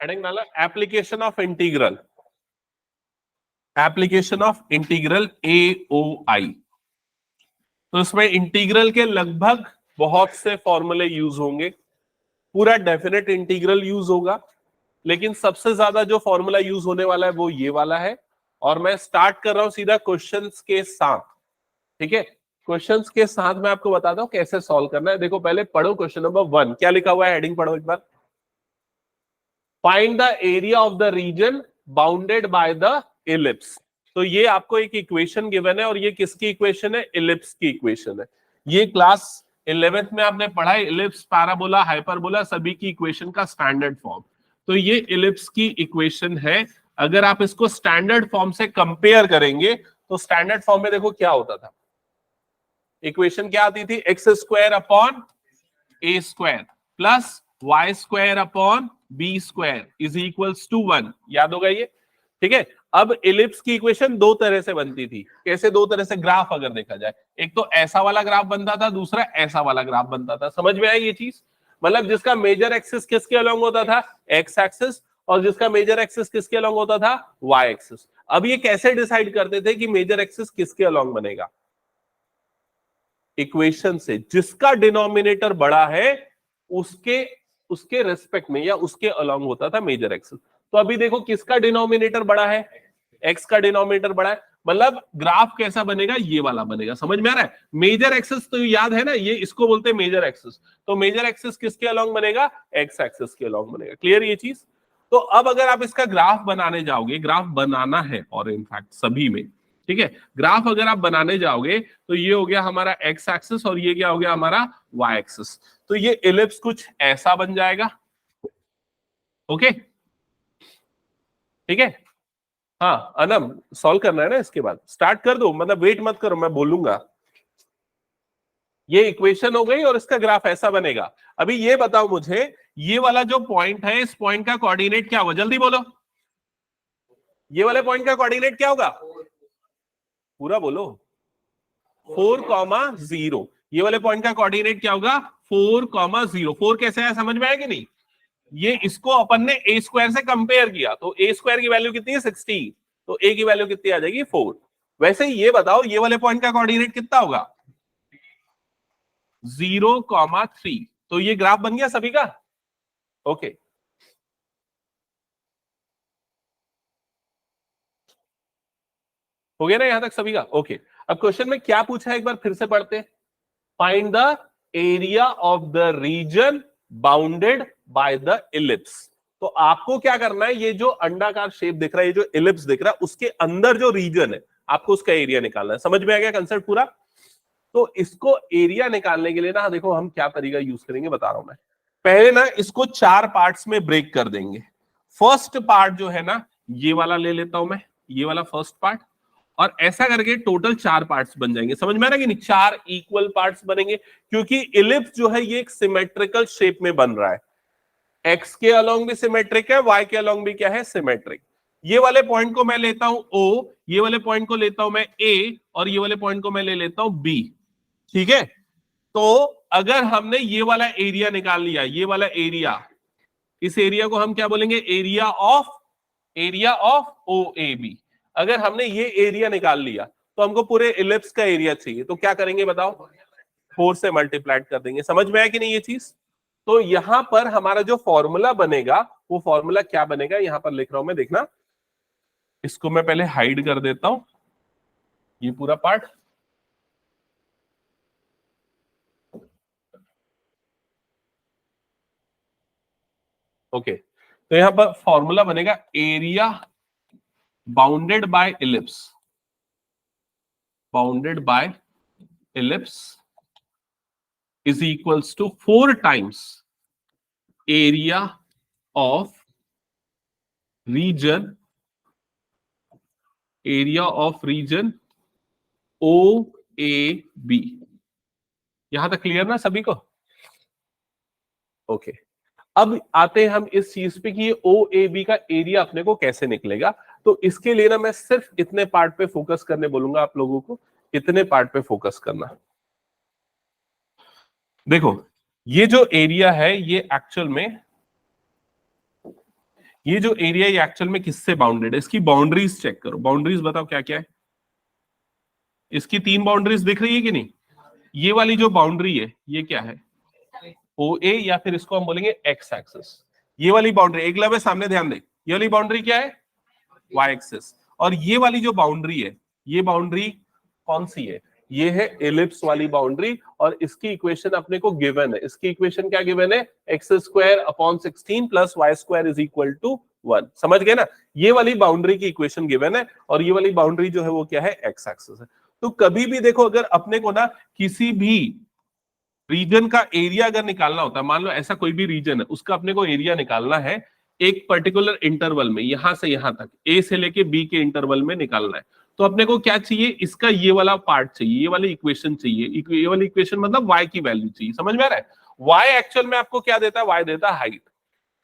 Heading डाला application of integral, application of integral AOI। तो इसमें इंटीग्रल के लगभग बहुत से फॉर्मूले यूज होंगे, पूरा डेफिनेट इंटीग्रल यूज होगा, लेकिन सबसे ज्यादा जो फॉर्मूला यूज होने वाला है वो ये वाला है। और मैं स्टार्ट कर रहा हूं सीधा क्वेश्चंस के साथ, ठीक है। क्वेश्चंस के साथ मैं आपको बताता हूं कैसे सॉल्व करना है। देखो पहले पढ़ो क्वेश्चन नंबर 1, क्या लिखा हुआ है, हेडिंग पढ़ो एक बार। Find the area of the region bounded by the ellipse. तो ये आपको एक इक्वेशन गिवन है, और ये किसकी इक्वेशन है, इलिप्स की इक्वेशन है। ये क्लास 11th में आपने पढ़ा है, इलिप्स, पैराबोला, हाइपरबोला, सभी की इक्वेशन का स्टैंडर्ड फॉर्म। तो ये इलिप्स की इक्वेशन है। अगर आप इसको स्टैंडर्ड फॉर्म से कंपेयर करेंगे तो स्टैंडर्ड फॉर्म में देखो क्या होता था, इक्वेशन क्या आती थी, x square upon a square plus y square upon b square is equals to 1। याद होगा ये, ठीक है। अब इलिप्स की इक्वेशन दो तरह से बनती थी। कैसे दो तरह से, ग्राफ अगर देखा जाए, एक तो ऐसा वाला ग्राफ बनता था, दूसरा ऐसा वाला ग्राफ बनता था। समझ में आई ये चीज, मतलब जिसका मेजर एक्सिस किसके अलोंग होता था, एक्स एक्सिस, और जिसका मेजर एक्सिस किसके अलोंग होता था, वाई एक्सिस। अब ये कैसे डिसाइड करते थे कि मेजर एक्सिस किसके अलोंग बनेगा, इक्वेशन से जिसका डिनोमिनेटर बड़ा है उसके उसके रेस्पेक्ट में या उसके अलोंग होता था मेजर एक्सिस। तो अभी देखो किसका डिनोमिनेटर बड़ा है, एक्स का डिनोमिनेटर बड़ा है, मतलब ग्राफ कैसा बनेगा, ये वाला बनेगा। समझ में आ रहा है, मेजर एक्सिस तो याद है ना, ये इसको बोलते हैं मेजर एक्सिस। तो मेजर एक्सिस किसके अलोंग बनेगा, एक्स एक्सिस के अलोंग बनेगा। क्लियर ये चीज। तो अब अगर आप इसका ग्राफ बनाने जाओगे, ग्राफ बनाना है और इनफैक्ट सभी में, ठीक है, ग्राफ अगर आप बनाने जाओगे तो ये हो गया हमारा एक्स एक्सिस और ये क्या हो गया हमारा वाई एक्सिस। तो ये इलिप्स कुछ ऐसा बन जाएगा। ओके, ठीक है। हाँ अनम, सॉल्व करना है ना, इसके बाद स्टार्ट कर दो, मतलब वेट मत करो, मैं बोलूंगा। ये इक्वेशन हो गई और इसका ग्राफ ऐसा बनेगा। अभी ये बताओ मुझे, ये वाला जो पॉइंट है, इस पॉइंट का कोऑर्डिनेट क्या होगा, जल्दी बोलो। ये वाले पॉइंट का कोऑर्डिनेट क्या होगा, पूरा बोलो। 4,0। ये वाले पॉइंट का कोऑर्डिनेट क्या होगा, 4,0। 4 कैसे है, समझ में आया कि नहीं। ये इसको अपन ने ए स्क्वायर से कंपेयर किया, तो ए स्क्वायर की वैल्यू कितनी है, 60, तो ए की वैल्यू कितनी आ जाएगी, 4। वैसे ही ये बताओ, ये वाले पॉइंट का कोऑर्डिनेट कितना होगा, 0,3। तो ये ग्राफ बन गया सभी का। ओके, हो गया ना यहां तक सभी का। ओके, अब क्वेश्चन में क्या पूछा है एक बार फिर से पढ़ते हैं। Find the area of the region bounded by the ellipse. तो आपको क्या करना है, ये जो अंडाकार शेप दिख रहा है, ये जो इलिप्स दिख रहा है, उसके अंदर जो रीजन है आपको उसका एरिया निकालना है। समझ में आ गया कंसेप्ट पूरा। तो इसको एरिया निकालने के लिए ना, देखो हम क्या तरीका यूज करेंगे बता रहा हूं मैं। पहले ना इसको 4 पार्ट्स में ब्रेक कर देंगे। फर्स्ट पार्ट जो है ना, ये वाला ले लेता हूं मैं, ये वाला फर्स्ट पार्ट, और ऐसा करके टोटल 4 पार्ट्स बन जाएंगे। समझ में आ रहा है कि नहीं, 4 इक्वल पार्ट्स बनेंगे, क्योंकि इलिप्स जो है ये एक सिमेट्रिकल शेप में बन रहा है। एक्स के अलोंग भी सिमेट्रिक है, वाई के अलोंग भी क्या है, सिमेट्रिक। ये वाले पॉइंट को मैं लेता हूं ओ, ये वाले पॉइंट को लेता हूं मैं ए, और ये वाले पॉइंट को मैं ले लेता हूं बी, ठीक है। तो अगर हमने ये वाला एरिया निकाल लिया, ये वाला एरिया, इस एरिया को हम क्या बोलेंगे, area of O A B. अगर हमने ये एरिया निकाल लिया तो हमको पूरे इलिप्स का एरिया चाहिए, तो क्या करेंगे बताओ, 4 से मल्टीप्लाइड कर देंगे। समझ में आया कि नहीं ये चीज। तो यहां पर हमारा जो फॉर्मूला बनेगा, वो फॉर्मूला क्या बनेगा, यहां पर लिख रहा हूं मैं, देखना। इसको मैं पहले हाइड कर देता हूं, ये पूरा पार्ट। ओके, तो यहां पर फॉर्मूला बनेगा area bounded by ellipse, bounded by ellipse is equals to 4 times area of region OAB। यहां तक क्लियर ना सभी को। ओके, अब आते हैं हम इस चीज पे कि OAB का एरिया अपने को कैसे निकलेगा। तो इसके लिए ना मैं सिर्फ इतने पार्ट पे फोकस करने बोलूंगा आप लोगों को, इतने पार्ट पे फोकस करना। देखो ये जो एरिया है, ये एक्चुअल में ये जो एरिया ये एक्चुअल में किससे बाउंडेड है, इसकी बाउंड्रीज चेक करो, बाउंड्रीज बताओ क्या क्या है। इसकी 3 बाउंड्रीज दिख रही है कि नहीं? ये वाली जो बाउंड्री है ये क्या है, ओ ए, या फिर इसको हम बोलेंगे एक्स एक्सिस। ये वाली बाउंड्री, एक लवे सामने ध्यान दे, ये वाली बाउंड्री क्या है, वाई एक्सिस। और ये वाली जो बाउंड्री है, ये बाउंड्री कौन सी है, ये है एलिप्स वाली बाउंड्री। और इसकी इक्वेशन अपने को गिवन है, इसकी इक्वेशन क्या गिवन है, x square upon 16 plus y square is equal to 1। समझ गए ना, ये वाली बाउंड्री की इक्वेशन गिवन है, और ये वाली बाउंड्री जो है वो क्या है, एक्स एक्सिस है। तो कभी भी देखो, अगर अपने को ना किसी भी रीजन का एरिया अगर निकालना होता है, मान लो ऐसा कोई भी रीजन है, उसका अपने को एरिया निकालना है एक पर्टिकुलर इंटरवल में, यहां से यहां तक, ए से लेके बी के इंटरवल में निकालना है, तो अपने को क्या चाहिए, इसका ये वाला पार्ट चाहिए, ये वाली इक्वेशन चाहिए। ये वाली इक्वेशन मतलब y की वैल्यू चाहिए। समझ में आ रहा है? y एक्चुअल में आपको क्या देता है, y देता है हाइट।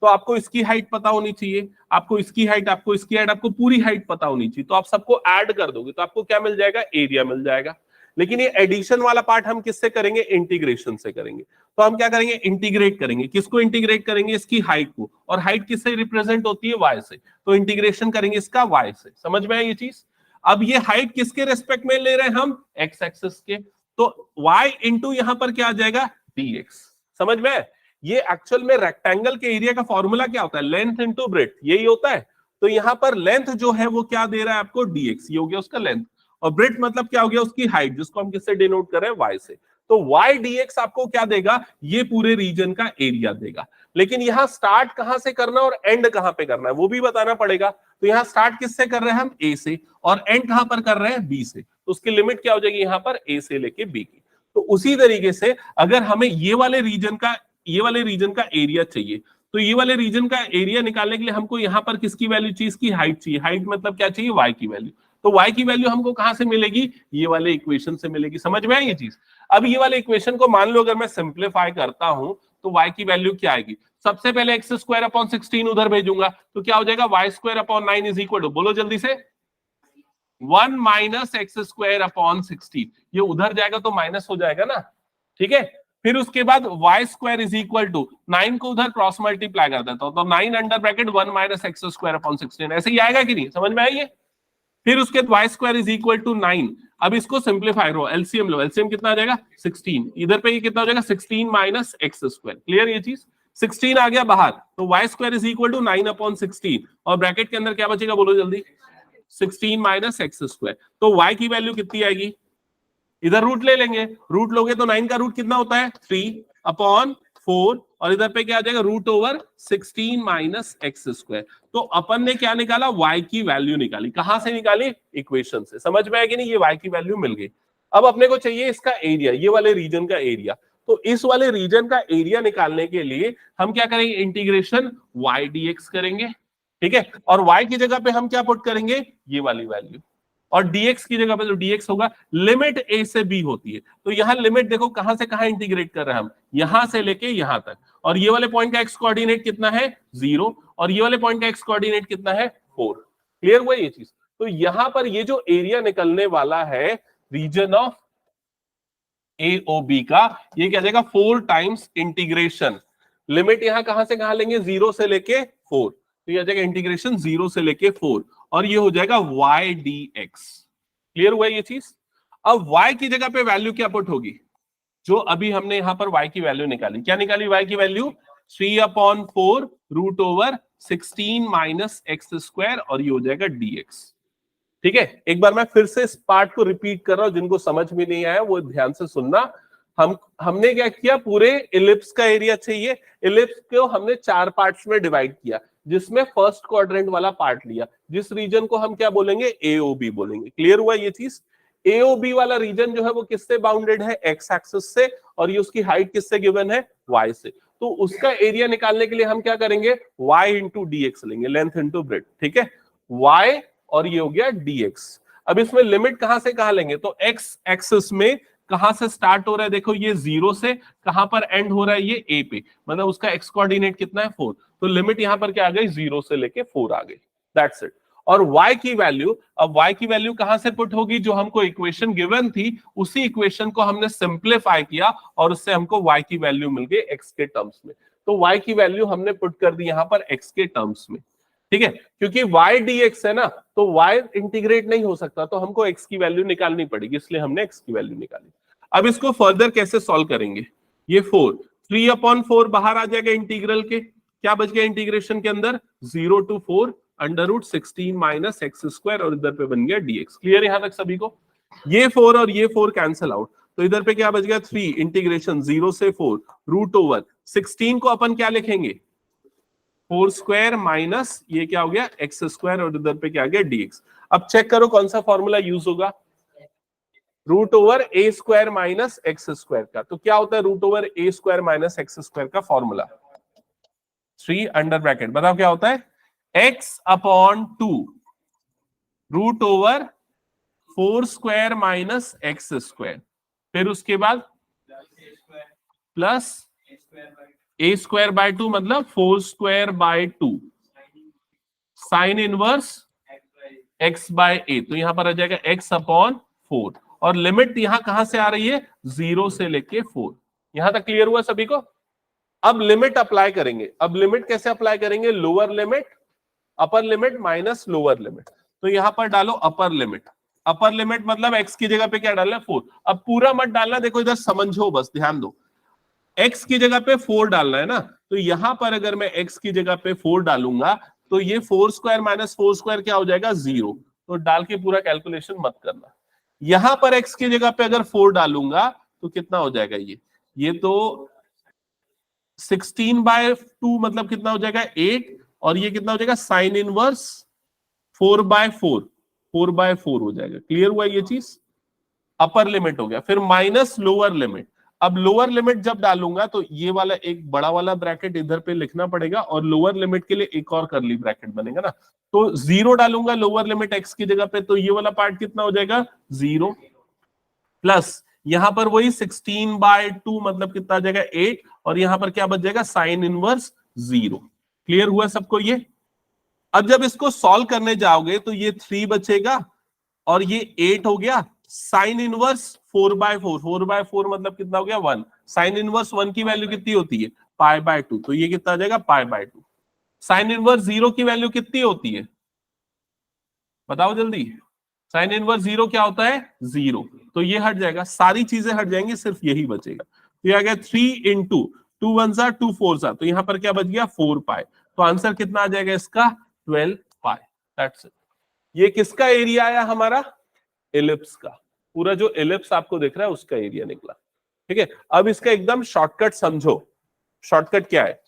तो आपको इसकी हाइट पता होनी चाहिए, आपको इसकी हाइट, आपको इसकी हाइट, आपको पूरी हाइट पता होनी चाहिए। तो आप सबको ऐड कर दोगे तो आपको क्या मिल जाएगा, एरिया मिल जाएगा। लेकिन ये एडिशन वाला पार्ट हम किससे करेंगे, इंटीग्रेशन से करेंगे। तो हम क्या करेंगे, इंटीग्रेट करेंगे। किसको इंटीग्रेट करेंगे, इसकी हाइट को, और हाइट किससे रिप्रेजेंट होती है, y से। तो इंटीग्रेशन करेंगे इसका y से। समझ में है ये चीज? अब ये हाइट किसके रेस्पेक्ट में ले रहे हैं हम, x एक्सिस के। तो y इंटू यहां पर क्या आ जाएगा, dx। समझ में? ये एक्चुअल में रेक्टेंगल के एरिया का फॉर्मूला क्या होता है, लेंथ इंटू ब्रेड्थ, यही होता है। तो यहां पर लेंथ जो है वो क्या दे रहा है आपको, dx, ये हो गया उसका लेंथ। और ब्रेड्थ मतलब क्या हो गया, उसकी हाइट, जिसको हम किससे डिनोट कर रहे हैं, y से। तो y dx आपको क्या देगा, ये पूरे रीजन का एरिया देगा। लेकिन यहां स्टार्ट कहां से करना और एंड कहां पे करना है वो भी बताना पड़ेगा। तो यहां स्टार्ट किससे कर रहे हैं हम, a से, और एंड कहां पर कर रहे हैं, b से। तो उसकी लिमिट क्या हो जाएगी यहां पर, a से लेके b की। तो उसी तरीके से अगर हमें ये वाले रीजन का एरिया चाहिए, तो ये वाले रीजन का एरिया निकालने के लिए हमको यहाँ पर किसकी वैल्यू चाहिए, इसकी हाइट चाहिए। हाइट मतलब क्या चाहिए, y की वैल्यू। तो y की वैल्यू हमको कहां से मिलेगी, ये वाले इक्वेशन से मिलेगी। समझ में आई ये चीज? अब ये वाले इक्वेशन को मान लो अगर मैं सिंप्लीफाई करता हूं तो y की वैल्यू क्या आएगी, सबसे पहले एक्स स्क्वायर अपॉन 16 उधर भेजूंगा तो क्या हो जाएगा, y square upon 9 is equal to, बोलो जल्दी से, 1 माइनस एक्स स्क्वायर अपॉन 16। ये उधर जाएगा तो माइनस हो जाएगा ना, ठीक है। फिर उसके बाद y square is equal to 9 को उधर क्रॉस मल्टीप्लाई कर देता हूं तो 9 under bracket 1 minus x square upon 16, ऐसे ही आएगा कि नहीं, समझ में आई ये? फिर उसके बाद y square is equal to 9। अब इसको सिंप्लीफाई करो, एलसीएम लो, एलसीएम कितना आ जाएगा, 16। इधर पे ये कितना हो जाएगा, 16 माइनस एक्स स्क्वायर। क्लियर ये चीज? 16 आ गया बाहर, तो y square is equal to 9 upon 16, और ब्रैकेट के अंदर क्या बचेगा, बोलो जल्दी, 16 माइनस एक्स स्क्वायर। तो y की वैल्यू कितनी आएगी, इधर रूट ले लेंगे, रूट लोगे तो 9 का रूट कितना होता है, 3 अपॉन 4, और इधर पे क्या आ जाएगा, root over 16 minus x square. तो अपन ने क्या निकाला, y की वैल्यू निकाली। कहां से निकाली, इक्वेशन से। समझ में आया कि नहीं, ये y की वैल्यू मिल गई। अब अपने को चाहिए इसका एरिया, ये वाले रीजन का एरिया। तो इस वाले रीजन का एरिया निकालने के लिए हम क्या करेंगे, इंटीग्रेशन y dx करेंगे, ठीक है। और y की जगह पे हम क्या पुट करेंगे, ये वाली वैल्यू, और dx की जगह पे जो dx होगा, लिमिट a से b होती है। तो यहाँ लिमिट देखो कहां से कहां इंटीग्रेट कर रहे हैं हम, यहां से लेके यहां तक। और ये वाले पॉइंट का x कोऑर्डिनेट कितना है, 0, और ये वाले पॉइंट का x कोऑर्डिनेट कितना है, 4। क्लियर हुआ ये चीज? तो यहां पर ये जो एरिया निकलने वाला है रीजन ऑफ AOB का, ये क्या जाएगा, 4 टाइम्स इंटीग्रेशन। लिमिट यहां कहां से कहां लेंगे, 0 से लेके 4, तो यह जाएगा इंटीग्रेशन 0 से लेके 4, और ये हो जाएगा y dx। क्लियर हुआ ये चीज? अब y की जगह पे वैल्यू क्या पुट होगी, जो अभी हमने यहां पर y की वैल्यू निकाली, क्या निकाली y की value, 3/4 root over 16 minus x square, और ये हो जाएगा dx। ठीक है, एक बार मैं फिर से इस पार्ट को रिपीट कर रहा हूं, जिनको समझ में नहीं आया वो ध्यान से सुनना। हमने क्या किया, पूरे इलिप्स का एरिया चाहिए। इलिप्स को हमने 4 पार्ट्स में डिवाइड किया, जिसमें फर्स्ट क्वाड्रेंट वाला पार्ट लिया, जिस रीजन को हम क्या बोलेंगे, AOB बोलेंगे। क्लियर हुआ ये चीज? AOB वाला रीजन जो है वो किससे बाउंडेड है, एक्स एक्सिस से, और ये उसकी हाइट किससे गिवन है, y से। तो उसका एरिया निकालने के लिए हम क्या करेंगे, y इंटू dx लेंगे, लेंथ इंटू ब्रेड्थ, ठीक है, y, और ये हो गया dx। अब इसमें लिमिट कहां से कहां लेंगे, तो x एक्सिस में कहां से स्टार्ट हो रहा है, देखो ये 0 से कहां पर एंड हो रहा है, ये a पे, मतलब उसका x कोऑर्डिनेट कितना है, 4। तो लिमिट यहां पर क्या आ गई, 0 से लेके 4 आ गई, दैट्स इट। और y की वैल्यू, अब y की वैल्यू कहां से पुट होगी, जो हमको इक्वेशन गिवन थी उसी इक्वेशन को हमने सिंप्लीफाई किया, और उससे हमको y की वैल्यू मिल गई x के टर्म्स में। तो y की वैल्यू हमने पुट कर दी यहां पर x के टर्म्स में। ठीक है, क्योंकि y dx है ना, तो y इंटीग्रेट नहीं हो सकता, तो हमको x की वैल्यू निकालनी पड़ेगी, इसलिए हमने x की वैल्यू निकाली। अब इसको फर्दर कैसे सॉल्व करेंगे, ये 3/4 बाहर आ जाएगा इंटीग्रल के, क्या बच गया इंटीग्रेशन के अंदर, 0 to 4 √16 माइनस एक्स स्क्वायर, और इधर पे बन गया dx। क्लियर यहां तक सभी को, ये 4 और ये 4 कैंसिल आउट, तो इधर पे क्या बच गया 3 इंटीग्रेशन 0 से 4 √16 को अपन क्या लिखेंगे 4 स्क्वायर माइनस ये क्या हो गया एक्स स्क्वायर, और इधर पे क्या आ गया dx। अब चेक करो कौन सा फॉर्मूला यूज होगा, √a² माइनस एक्स स्क्वायर का। तो क्या होता है √a² माइनस एक्स स्क्वायर का फॉर्मूला, 3 अंडर ब्रैकेट, बताओ क्या होता है, x/2 √4 square minus x square, फिर उसके बाद प्लस a²/2 मतलब 4² साइन इनवर्स x/a, तो यहां पर आ जाएगा x/4, और लिमिट यहां कहां से आ रही है 0 से लेके 4। यहां तक क्लियर हुआ सभी को। अब लिमिट अप्लाई करेंगे, अब लिमिट कैसे अप्लाई करेंगे, lower limit upper limit minus lower limit, तो यहां पर डालो अपर लिमिट, अपर लिमिट मतलब x की जगह पे क्या डालना है 4। अब पूरा मत डालना, देखो इधर समझो बस ध्यान दो, x की जगह पे 4 डालना है ना, तो यहां पर अगर मैं x की जगह पे 4 डालूंगा तो ये 4 स्क्वायर माइनस 4 स्क्वायर क्या हो जाएगा 0, तो डाल के पूरा कैलकुलेशन मत करना। यहां पर x की जगह पे अगर 4 डालूंगा तो कितना हो जाएगा ये तो 16/2 मतलब कितना हो जाएगा 8, और ये कितना हो जाएगा साइन इनवर्स 4/4 हो जाएगा। क्लियर हुआ ये चीज, अपर लिमिट हो गया, फिर माइनस लोअर लिमिट। अब लोअर लिमिट जब डालूंगा तो ये वाला एक बड़ा वाला ब्रैकेट इधर पे लिखना पड़ेगा, और लोअर लिमिट के लिए एक और करली ब्रैकेट बनेगा ना, तो 0 डालूंगा लोअर लिमिट x की जगह पे, तो ये वाला पार्ट कितना हो जाएगा 0, प्लस यहां पर वही 16/2 मतलब कितना आ जाएगा 8, और यहां पर क्या बच जाएगा साइन इनवर्स 0। क्लियर हुआ सबको ये। अब जब इसको सॉल्व करने जाओगे तो ये 3 बचेगा और ये 8 हो गया, साइन इनवर्स 4/4 मतलब कितना हो गया 1, साइन इनवर्स 1 की वैल्यू कितनी होती है π/2, तो ये कितना आ जाएगा π/2। साइन इनवर्स 0 की वैल्यू कितनी होती है बताओ जल्दी, साइन इनवर्स 0 क्या होता है 0, तो ये हट जाएगा, सारी चीजें हट जाएंगी, सिर्फ यही बचेगा। तो ये आ गया 3 इंटू 2 1 2 4, तो यहां पर क्या बच गया 4π, तो आंसर कितना आ जाएगा इसका 12π। That's it. ये किसका एरिया आया हमारा एलिप्स का, पूरा जो एलिप्स आपको दिख रहा है उसका एरिया निकला। ठीक है, अब इसका एकदम शॉर्टकट समझो। शॉर्टकट क्या है,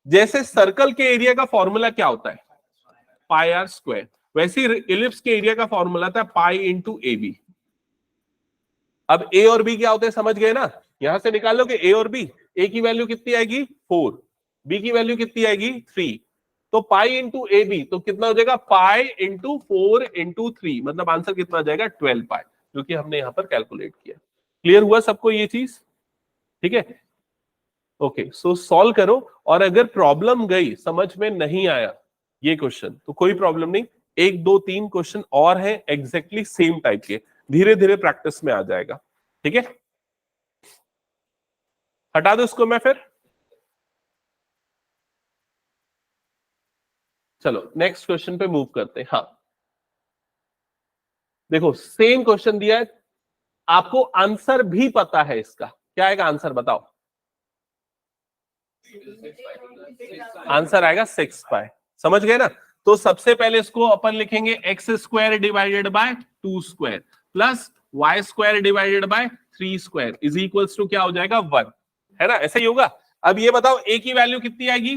जैसे सर्कल के एरिया का फॉर्मूला क्या होता है πr², वैसे इलिप्स के एरिया का फॉर्मूला था π/ab। अब a और b क्या होते हैं समझ गए ना, यहां से निकाल लो कि a और b, a की वैल्यू कितनी आएगी 4, b की वैल्यू कितनी आएगी 3, तो π/ab तो कितना हो जाएगा π/4/3, मतलब आंसर कितना आ जाएगा 12π, जो कि हमने यहां पर कैलकुलेट किया। क्लियर हुआ सबको ये चीज, ठीक है। ओके, सो सॉल्व करो, और अगर प्रॉब्लम गई समझ में नहीं आया ये क्वेश्चन तो कोई प्रॉब्लम नहीं, 1 2 3 क्वेश्चन और है एग्जैक्टली सेम टाइप के, धीरे धीरे प्रैक्टिस में आ जाएगा। ठीक है, हटा दो इसको मैं फिर, चलो नेक्स्ट क्वेश्चन पे मूव करते हैं। हाँ देखो सेम क्वेश्चन दिया है, आपको आंसर भी पता है इसका, क्या आएगा आंसर बताओ, आंसर आएगा 6π। समझ गए ना, तो सबसे पहले इसको अपन लिखेंगे x² divided by 2² plus y² divided by 3² is equals to क्या हो जाएगा 1, है ना, ऐसा ही होगा। अब ये बताओ a की वैल्यू कितनी आएगी,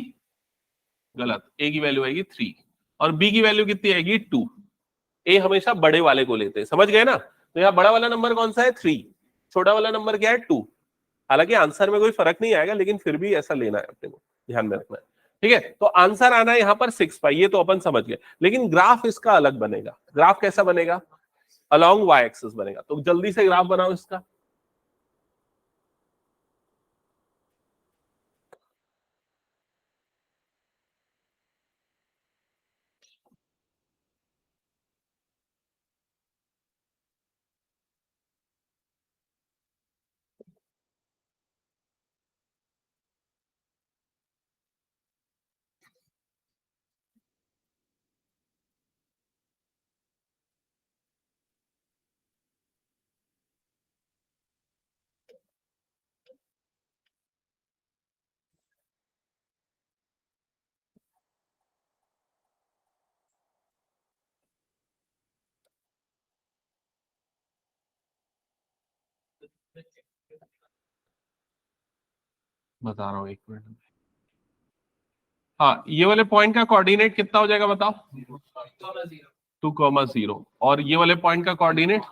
गलत, a की वैल्यू आएगी 3 और b की वैल्यू कितनी आएगी 2। a हमेशा बड़े वाले को लेते हैं, समझ गए ना, तो यहाँ बड़ा वाला नंबर कौन सा है 3, छोटा वाला नंबर क्या है 2। हालांकि आंसर में कोई फर्क नहीं आएगा, लेकिन फिर भी ऐसा लेना है अपने को, ध्यान में रखना है। ठीक है, तो आंसर आना है यहाँ पर 6π, ये तो अपन समझ गए, लेकिन ग्राफ इसका अलग बनेगा। ग्राफ कैसा बनेगा, अलोंग y एक्सिस बनेगा, तो जल्दी से ग्राफ बनाओ इसका। बता रहा हूँ, एक मिनट। हाँ, ये वाले पॉइंट का कोऑर्डिनेट कितना हो जाएगा बताओ? 2,0 और ये वाले पॉइंट का कोऑर्डिनेट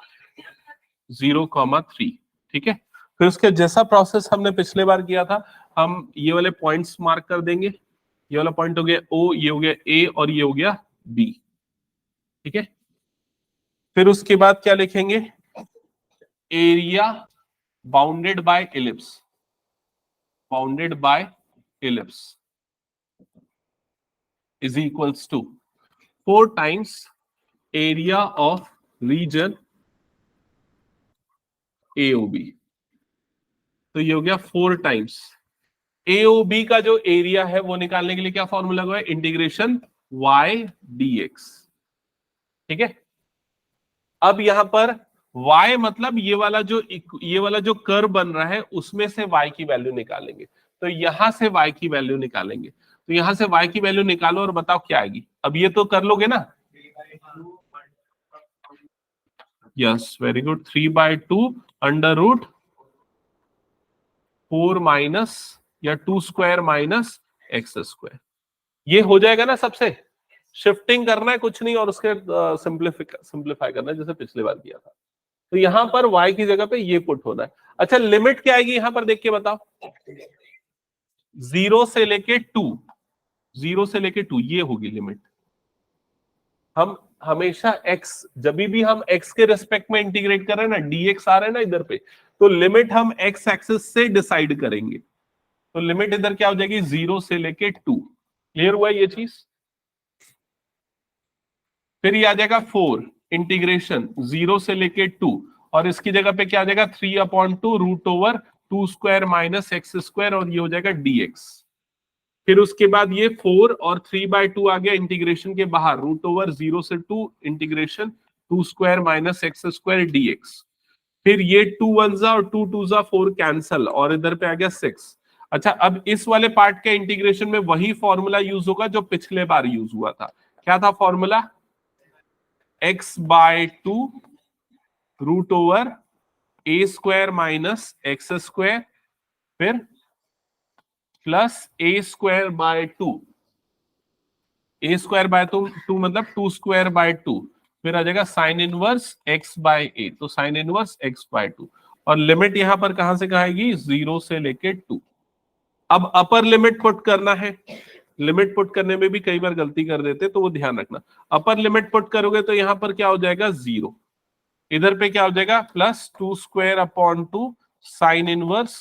0,3। ठीक है, फिर उसके जैसा प्रोसेस हमने पिछले बार किया था, हम ये वाले पॉइंट्स मार्क कर देंगे। ये वाला पॉइंट हो गया O, ये हो गया A और ये हो गया B। ठीक है, फिर उसके बाद क्या लिखेंगे? Area bounded by ellipse, bounded by ellipse is equals to 4 times area of region AOB। तो ये हो गया 4 टाइम्स AOB का जो एरिया है वो निकालने के लिए क्या फॉर्मूला हुआ है? Integration y dx। ठीक है, अब यहां पर y मतलब ये वाला जो कर्व बन रहा है उसमें से y की वैल्यू निकालेंगे। तो यहां से y की वैल्यू निकालेंगे, तो यहां से y की वैल्यू निकालो और बताओ क्या आएगी। अब ये तो कर लोगे ना? Yes, very good. 3/2 under root 4 minus या 2 स्क्वायर माइनस एक्स स्क्वायर। ये हो जाएगा ना? सबसे शिफ्टिंग करना है, कुछ नहीं, और उसके सिंप्लीफाई करना है जैसे पिछली बार किया था। तो यहां पर y की जगह पे ये पुट होना है। अच्छा, लिमिट क्या आएगी यहां पर देख के बताओ? 0 से लेके 2, 0 से लेके 2 ये होगी लिमिट। हम हमेशा x, जब भी हम x के रिस्पेक्ट में इंटीग्रेट कर रहे हैं ना, dx आ रहा है ना इधर पे, तो लिमिट हम x एक्सिस से डिसाइड करेंगे। तो लिमिट इधर क्या हो जाएगी? 0 से लेके 2। क्लियर हुआ ये चीज? फिर ये आ जाएगा 4 इंटीग्रेशन 0 से लेके 2, और इसकी जगह पे क्या आ जाएगा? 3/2 root over 2 square minus x square, और ये हो जाएगा dx। फिर उसके बाद ये 4 और 3/2 आ गया इंटीग्रेशन के बाहर, रूट ओवर 0 से 2 integration 2 square minus x square dx। फिर ये 2 1 और 2 2 4 कैंसल, और इधर पे आ गया 6। अच्छा, अब इस वाले पार्ट के इंटीग्रेशन में वही फॉर्मूला यूज होगा जो पिछले बार यूज हुआ था। क्या था formula? x/2 root over a square minus x square, फिर plus a square by 2, a square by 2 मतलब 2 स्क्वायर बाय 2, फिर आ जाएगा sine inverse x by a, तो साइन इनवर्स x बाय 2। और लिमिट यहां पर कहां से कहां आएगी? 0 से लेके 2। अब अपर लिमिट पुट करना है। लिमिट पुट करने में भी कई बार गलती कर देते, तो वो ध्यान रखना। अपर लिमिट पुट करोगे तो यहां पर क्या हो जाएगा? 0। इधर पे क्या हो जाएगा? Plus 2 square upon 2 sine inverse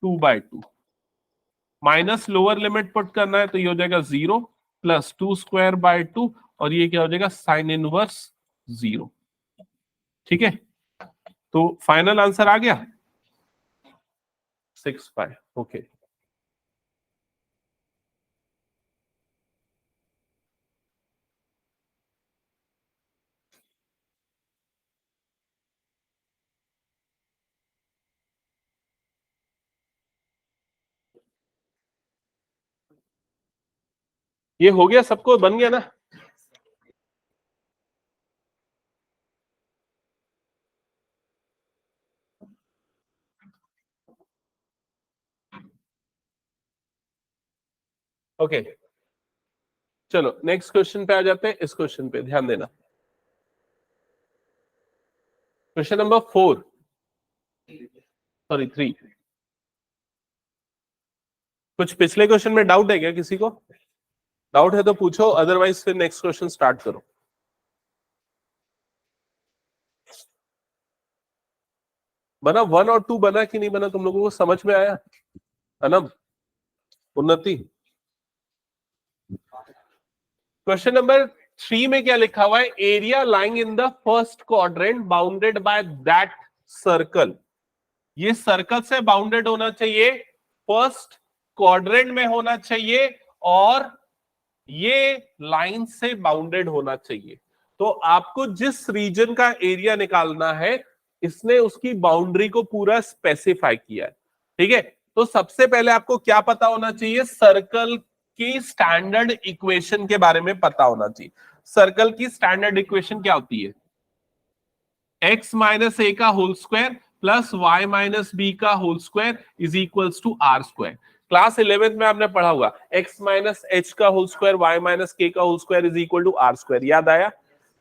2/2, minus lower limit put करना है तो ये हो जाएगा 0 प्लस 2 स्क्वायर बाय 2, और ये क्या हो जाएगा? Sine inverse 0। ठीक है, तो फाइनल आंसर आ गया 6/5। ओके, ये हो गया, सबको बन गया ना? ओके, चलो नेक्स्ट क्वेश्चन पे आ जाते हैं। इस क्वेश्चन पे ध्यान देना। Question number 4, sorry 3। कुछ पिछले क्वेश्चन में डाउट है क्या किसी को? डाउट है तो पूछो, अदरवाइज फिर नेक्स्ट क्वेश्चन स्टार्ट करो। बना 1 और 2 बना कि नहीं बना? तुम लोगों को समझ में आया? अनब, उन्नति। क्वेश्चन नंबर 3 में क्या लिखा हुआ है? Area lying in the first quadrant bounded by that circle. ये सर्कल से बाउंडेड होना चाहिए, फर्स्ट क्वाड्रेंट में होना चाहिए, और ये लाइन से बाउंडेड होना चाहिए। तो आपको जिस रीजन का एरिया निकालना है, इसने उसकी बाउंड्री को पूरा स्पेसिफाई किया है। ठीक है, तो सबसे पहले आपको क्या पता होना चाहिए? सर्कल की स्टैंडर्ड इक्वेशन के बारे में पता होना चाहिए। सर्कल की स्टैंडर्ड इक्वेशन क्या होती है? x माइनस ए का whole square plus y minus b का whole square is equals to r square. Class 11th में आपने पढ़ा होगा x माइनस एच का whole square y minus k का whole square is equal to r square, याद आया?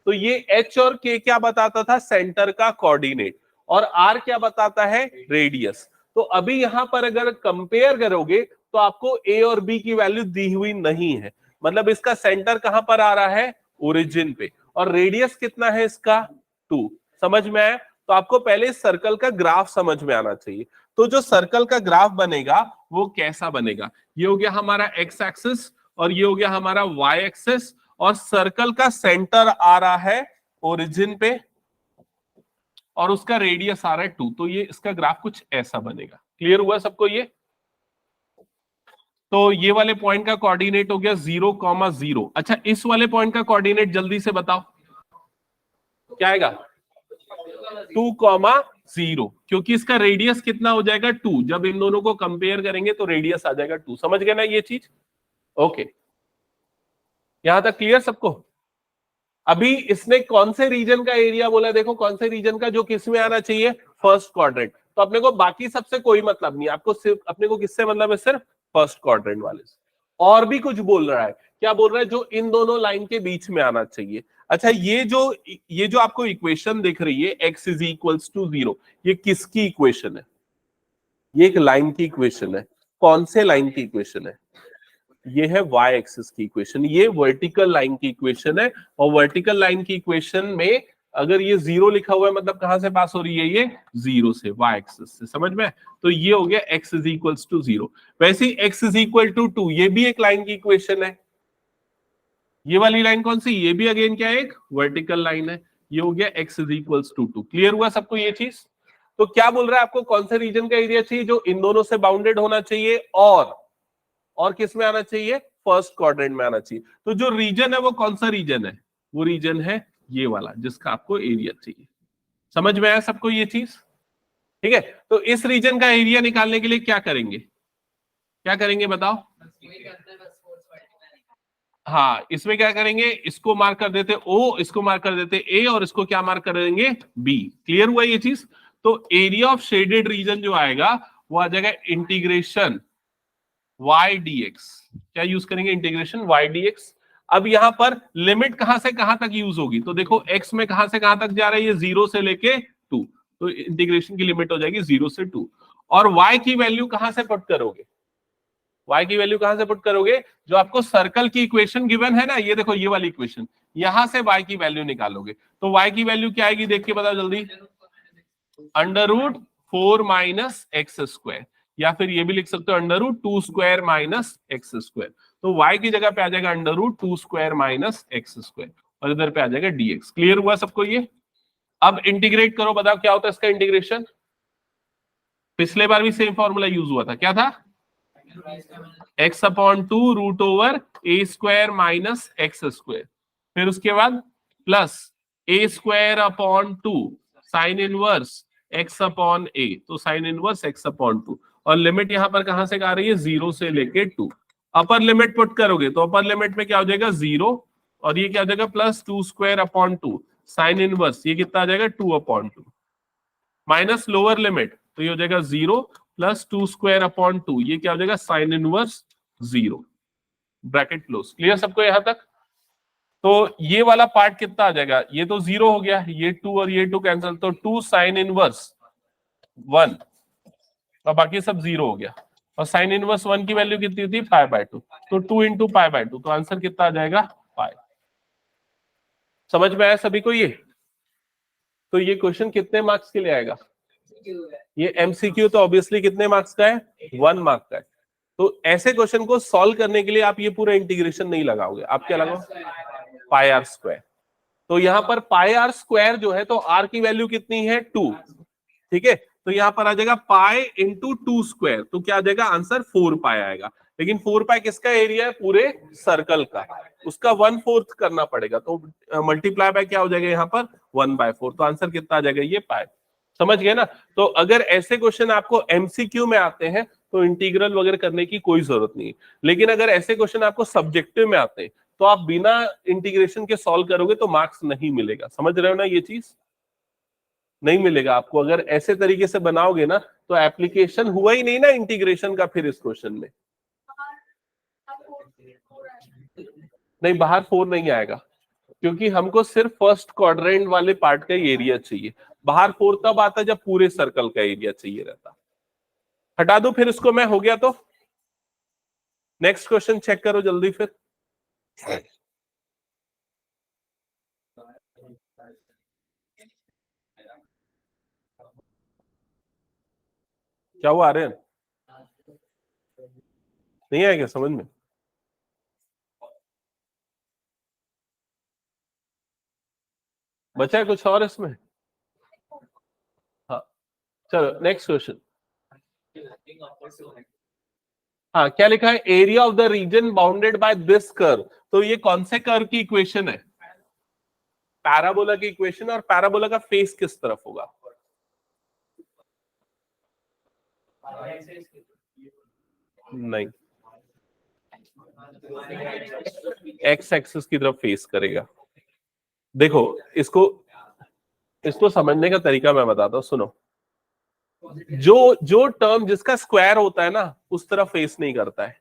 तो ये h और k क्या बताता था? सेंटर का कोऑर्डिनेट, और r क्या बताता है? रेडियस। तो अभी यहां पर अगर कंपेयर करोगे तो आपको a और b की वैल्यू दी हुई नहीं है, मतलब इसका सेंटर कहां पर आ रहा है? ओरिजिन पे, और रेडियस कितना है इसका? 2। समझ में आया? तो आपको पहले सर्कल का ग्राफ समझ में आना चाहिए। तो जो सर्कल का ग्राफ बनेगा वो कैसा बनेगा? ये हो गया हमारा एक्स एक्सिस और ये हो गया हमारा वाई एक्सिस, और सर्कल का सेंटर आ रहा है ओरिजिन पे और उसका रेडियस आ रहा है 2। तो ये इसका ग्राफ कुछ ऐसा बनेगा। क्लियर हुआ सबको ये? तो ये वाले पॉइंट का कोऑर्डिनेट हो गया 0,0। अच्छा, इस वाले पॉइंट का कोऑर्डिनेट जल्दी से बताओ क्या आएगा? 2,0, क्योंकि इसका रेडियस कितना हो जाएगा? 2। जब इन दोनों को कंपेयर करेंगे तो रेडियस आ जाएगा 2। समझ गए ना ये चीज? ओके, यहां तक क्लियर सबको? अभी इसने कौन से रीजन का एरिया बोला? देखो कौन से रीजन का, जो किस में आना चाहिए? First quadrant. तो अपने को बाकी सबसे कोई मतलब नहीं, आपको सिर्फ अपने को किससे मतलब है? सिर्फ फर्स्ट क्वाड्रेंट वाले से। और भी कुछ बोल रहा है, क्या बोल रहा है? जो इन दोनों लाइन के बीच में आना चाहिए। अच्छा, ये जो आपको इक्वेशन दिख रही है x इज इक्वल्स टू 0, ये किसकी इक्वेशन है? ये एक लाइन की इक्वेशन है। कौन से लाइन की इक्वेशन है? ये है y एक्सिस की इक्वेशन, ये वर्टिकल लाइन की इक्वेशन है। और वर्टिकल लाइन की इक्वेशन में अगर ये 0 लिखा हुआ है, मतलब कहां से पास हो रही है? ये 0 से, y एक्सिस से। समझ में? तो ये हो गया x इज इक्वल्स टू 0। वैसे ही x इज इक्वल टू 2, ये भी एक लाइन की इक्वेशन है। ये वाली लाइन कौन सी? ये भी अगेन क्या है? एक वर्टिकल लाइन है। ये हो गया x is equals to 2। Clear हुआ सबको ये चीज? तो क्या बोल रहा है? आपको कौन से रीजन का एरिया चाहिए? जो इन दोनों से बाउंडेड होना चाहिए और किस में आना चाहिए? फर्स्ट क्वाड्रेंट में आना चाहिए। तो जो रीजन है वो कौन सा रीजन है? वो रीजन है ये वाला, जिसका आपको एरिया चाहिए। समझ में आया सबको ये चीज? ठीक है, तो इस रीजन का एरिया निकालने के लिए क्या करेंगे? क्या करेंगे बताओ? हाँ, इसमें क्या करेंगे? इसको मार्क कर देते O, इसको मार्क कर देते A, और इसको क्या मार्क कर देंगे? B। क्लियर हुआ ये चीज? तो एरिया ऑफ शेडेड रीजन जो आएगा वो आ जाएगा इंटीग्रेशन y dx। क्या यूज करेंगे? Integration y dx। अब यहां पर लिमिट कहां से कहां तक यूज होगी? तो देखो x में कहां से कहां तक जा रहा है? ये 0 से लेके 2, तो इंटीग्रेशन की लिमिट हो जाएगी 0 से 2। और y की वैल्यू कहां से पुट करोगे? y की वैल्यू कहां से पुट करोगे? जो आपको सर्कल की इक्वेशन गिवन है ना, ये देखो ये वाली इक्वेशन, यहां से y की वैल्यू निकालोगे। तो y की वैल्यू क्या आएगी? देख के बताओ जल्दी। √4 माइनस एक्स स्क्वायर, या फिर ये भी लिख सकते हो √2 स्क्वायर माइनस एक्स स्क्वायर। तो y की जगह पे आ जाएगा √2 स्क्वायर माइनस एक्स स्क्वायर, और इधर पे आ जाएगा dx। क्लियर हुआ सबको ये? अब इंटीग्रेट करो, बताओ क्या होता है इसका इंटीग्रेशन? पिछले बार भी सेम फॉर्मूला यूज हुआ था, क्या था? x/2 √a square minus x square, फिर उसके बाद plus a²/2 sine inverse x/a, तो साइन इनवर्स x/2। और लिमिट यहां पर कहां से आ रही है? 0 से लेके 2। अपर लिमिट पुट करोगे तो अपर लिमिट में क्या हो जाएगा? 0, और ये क्या हो जाएगा? +2² साइन इनवर्स, ये कितना आ जाएगा? 2/2 माइनस लोअर लिमिट, तो ये हो जाएगा 0 +2²/2, ये क्या हो जाएगा? Sine inverse 0। Bracket close. Clear सबको यहां तक? तो ये वाला पार्ट कितना आ जाएगा? ये तो 0 हो गया, ये 2 और ये 2 कैंसिल, तो 2 साइन इनवर्स 1, और बाकी सब 0 हो गया। और साइन इनवर्स 1 की वैल्यू कितनी होती है? π/2, तो 2 × π/2, तो आंसर कितना आ जाएगा? π। समझ में आया सभी को ये? तो ये क्वेश्चन कितने मार्क्स के लिए आएगा? ये एमसीक्यू तो ऑब्वियसली कितने मार्क्स का है? 1 मार्क का है। तो ऐसे क्वेश्चन को सॉल्व करने के लिए आप ये पूरा इंटीग्रेशन नहीं लगाओगे, आप क्या लगाओगे? πr²। तो यहां पर πr² जो है, तो r की वैल्यू कितनी है? 2। ठीक है, तो यहां पर आ जाएगा पाई इंटू 2², तो क्या आ जाएगा? आंसर 4π आएगा। लेकिन 4π किसका एरिया है? पूरे सर्कल का, उसका 1/4 करना पड़ेगा, तो मल्टीप्लाई बाय क्या हो जाएगा यहाँ पर? 1/4, तो आंसर कितना आ जाएगा? ये पाई। समझ गए ना? तो अगर ऐसे क्वेश्चन आपको एमसीक्यू में आते हैं तो इंटीग्रल वगैरह करने की कोई जरूरत नहीं है। लेकिन अगर ऐसे क्वेश्चन आपको सब्जेक्टिव में आते हैं तो आप बिना इंटीग्रेशन के सॉल्व करोगे तो मार्क्स नहीं मिलेगा। समझ रहे हो ना ये चीज? नहीं मिलेगा आपको। अगर ऐसे तरीके से बनाओगे ना तो एप्लीकेशन हुआ ही नहीं ना इंटीग्रेशन का फिर इस क्वेश्चन में। नहीं, बाहर 4 नहीं आएगा, क्योंकि हमको सिर्फ फर्स्ट क्वाड्रेंट वाले पार्ट का ही एरिया चाहिए। बाहर 4 तब आता जब पूरे सर्कल का एरिया चाहिए रहता। हटा दो फिर इसको मैं, हो गया तो नेक्स्ट क्वेश्चन चेक करो जल्दी फिर। क्या हुआ आर्यन, नहीं आएगा समझ में? बचा है कुछ और इसमें? हाँ चलो नेक्स्ट क्वेश्चन। हाँ क्या लिखा है, area of the region bounded by this curve. तो ये कौन से कर्व की इक्वेशन है? पैराबोला की इक्वेशन। और पैराबोला का फेस किस तरफ होगा? नहीं, एक्स एक्सिस की तरफ फेस करेगा। देखो इसको इसको समझने का तरीका मैं बताता हूं, सुनो। जो जो टर्म जिसका स्क्वायर होता है ना उस तरफ फेस नहीं करता है,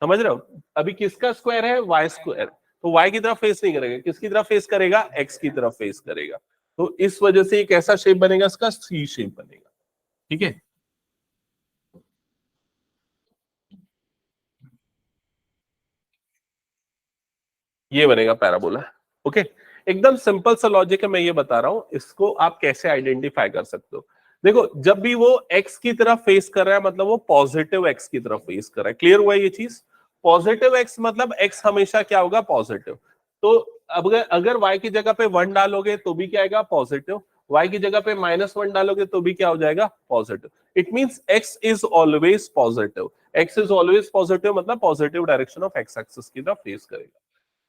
समझ रहे हो? अभी किसका स्क्वायर है? वाई स्क्वायर, तो वाई की तरफ फेस नहीं करेगा, किसकी तरफ फेस करेगा? एक्स की तरफ फेस करेगा। तो इस वजह से एक ऐसा शेप बनेगा, इसका सी शेप बनेगा। ठीक है, ये बनेगा पैराबोला। ओके, एकदम सिंपल सा लॉजिक है, मैं ये बता रहा हूं, इसको आप कैसे आइडेंटिफाई कर सकते हो। देखो जब भी वो एक्स की तरफ फेस कर रहा है मतलब वो पॉजिटिव एक्स की तरफ फेस कर रहा है। क्लियर हुआ ये चीज? पॉजिटिव एक्स मतलब एक्स हमेशा क्या होगा? पॉजिटिव। तो अब अगर y की जगह पे 1 डालोगे तो भी क्या आएगा? पॉजिटिव। y की जगह पे -1 डालोगे तो भी क्या हो जाएगा? Positive. It means x is always positive. x is always positive मतलब positive direction of x axis की तरफ फेस करेगा।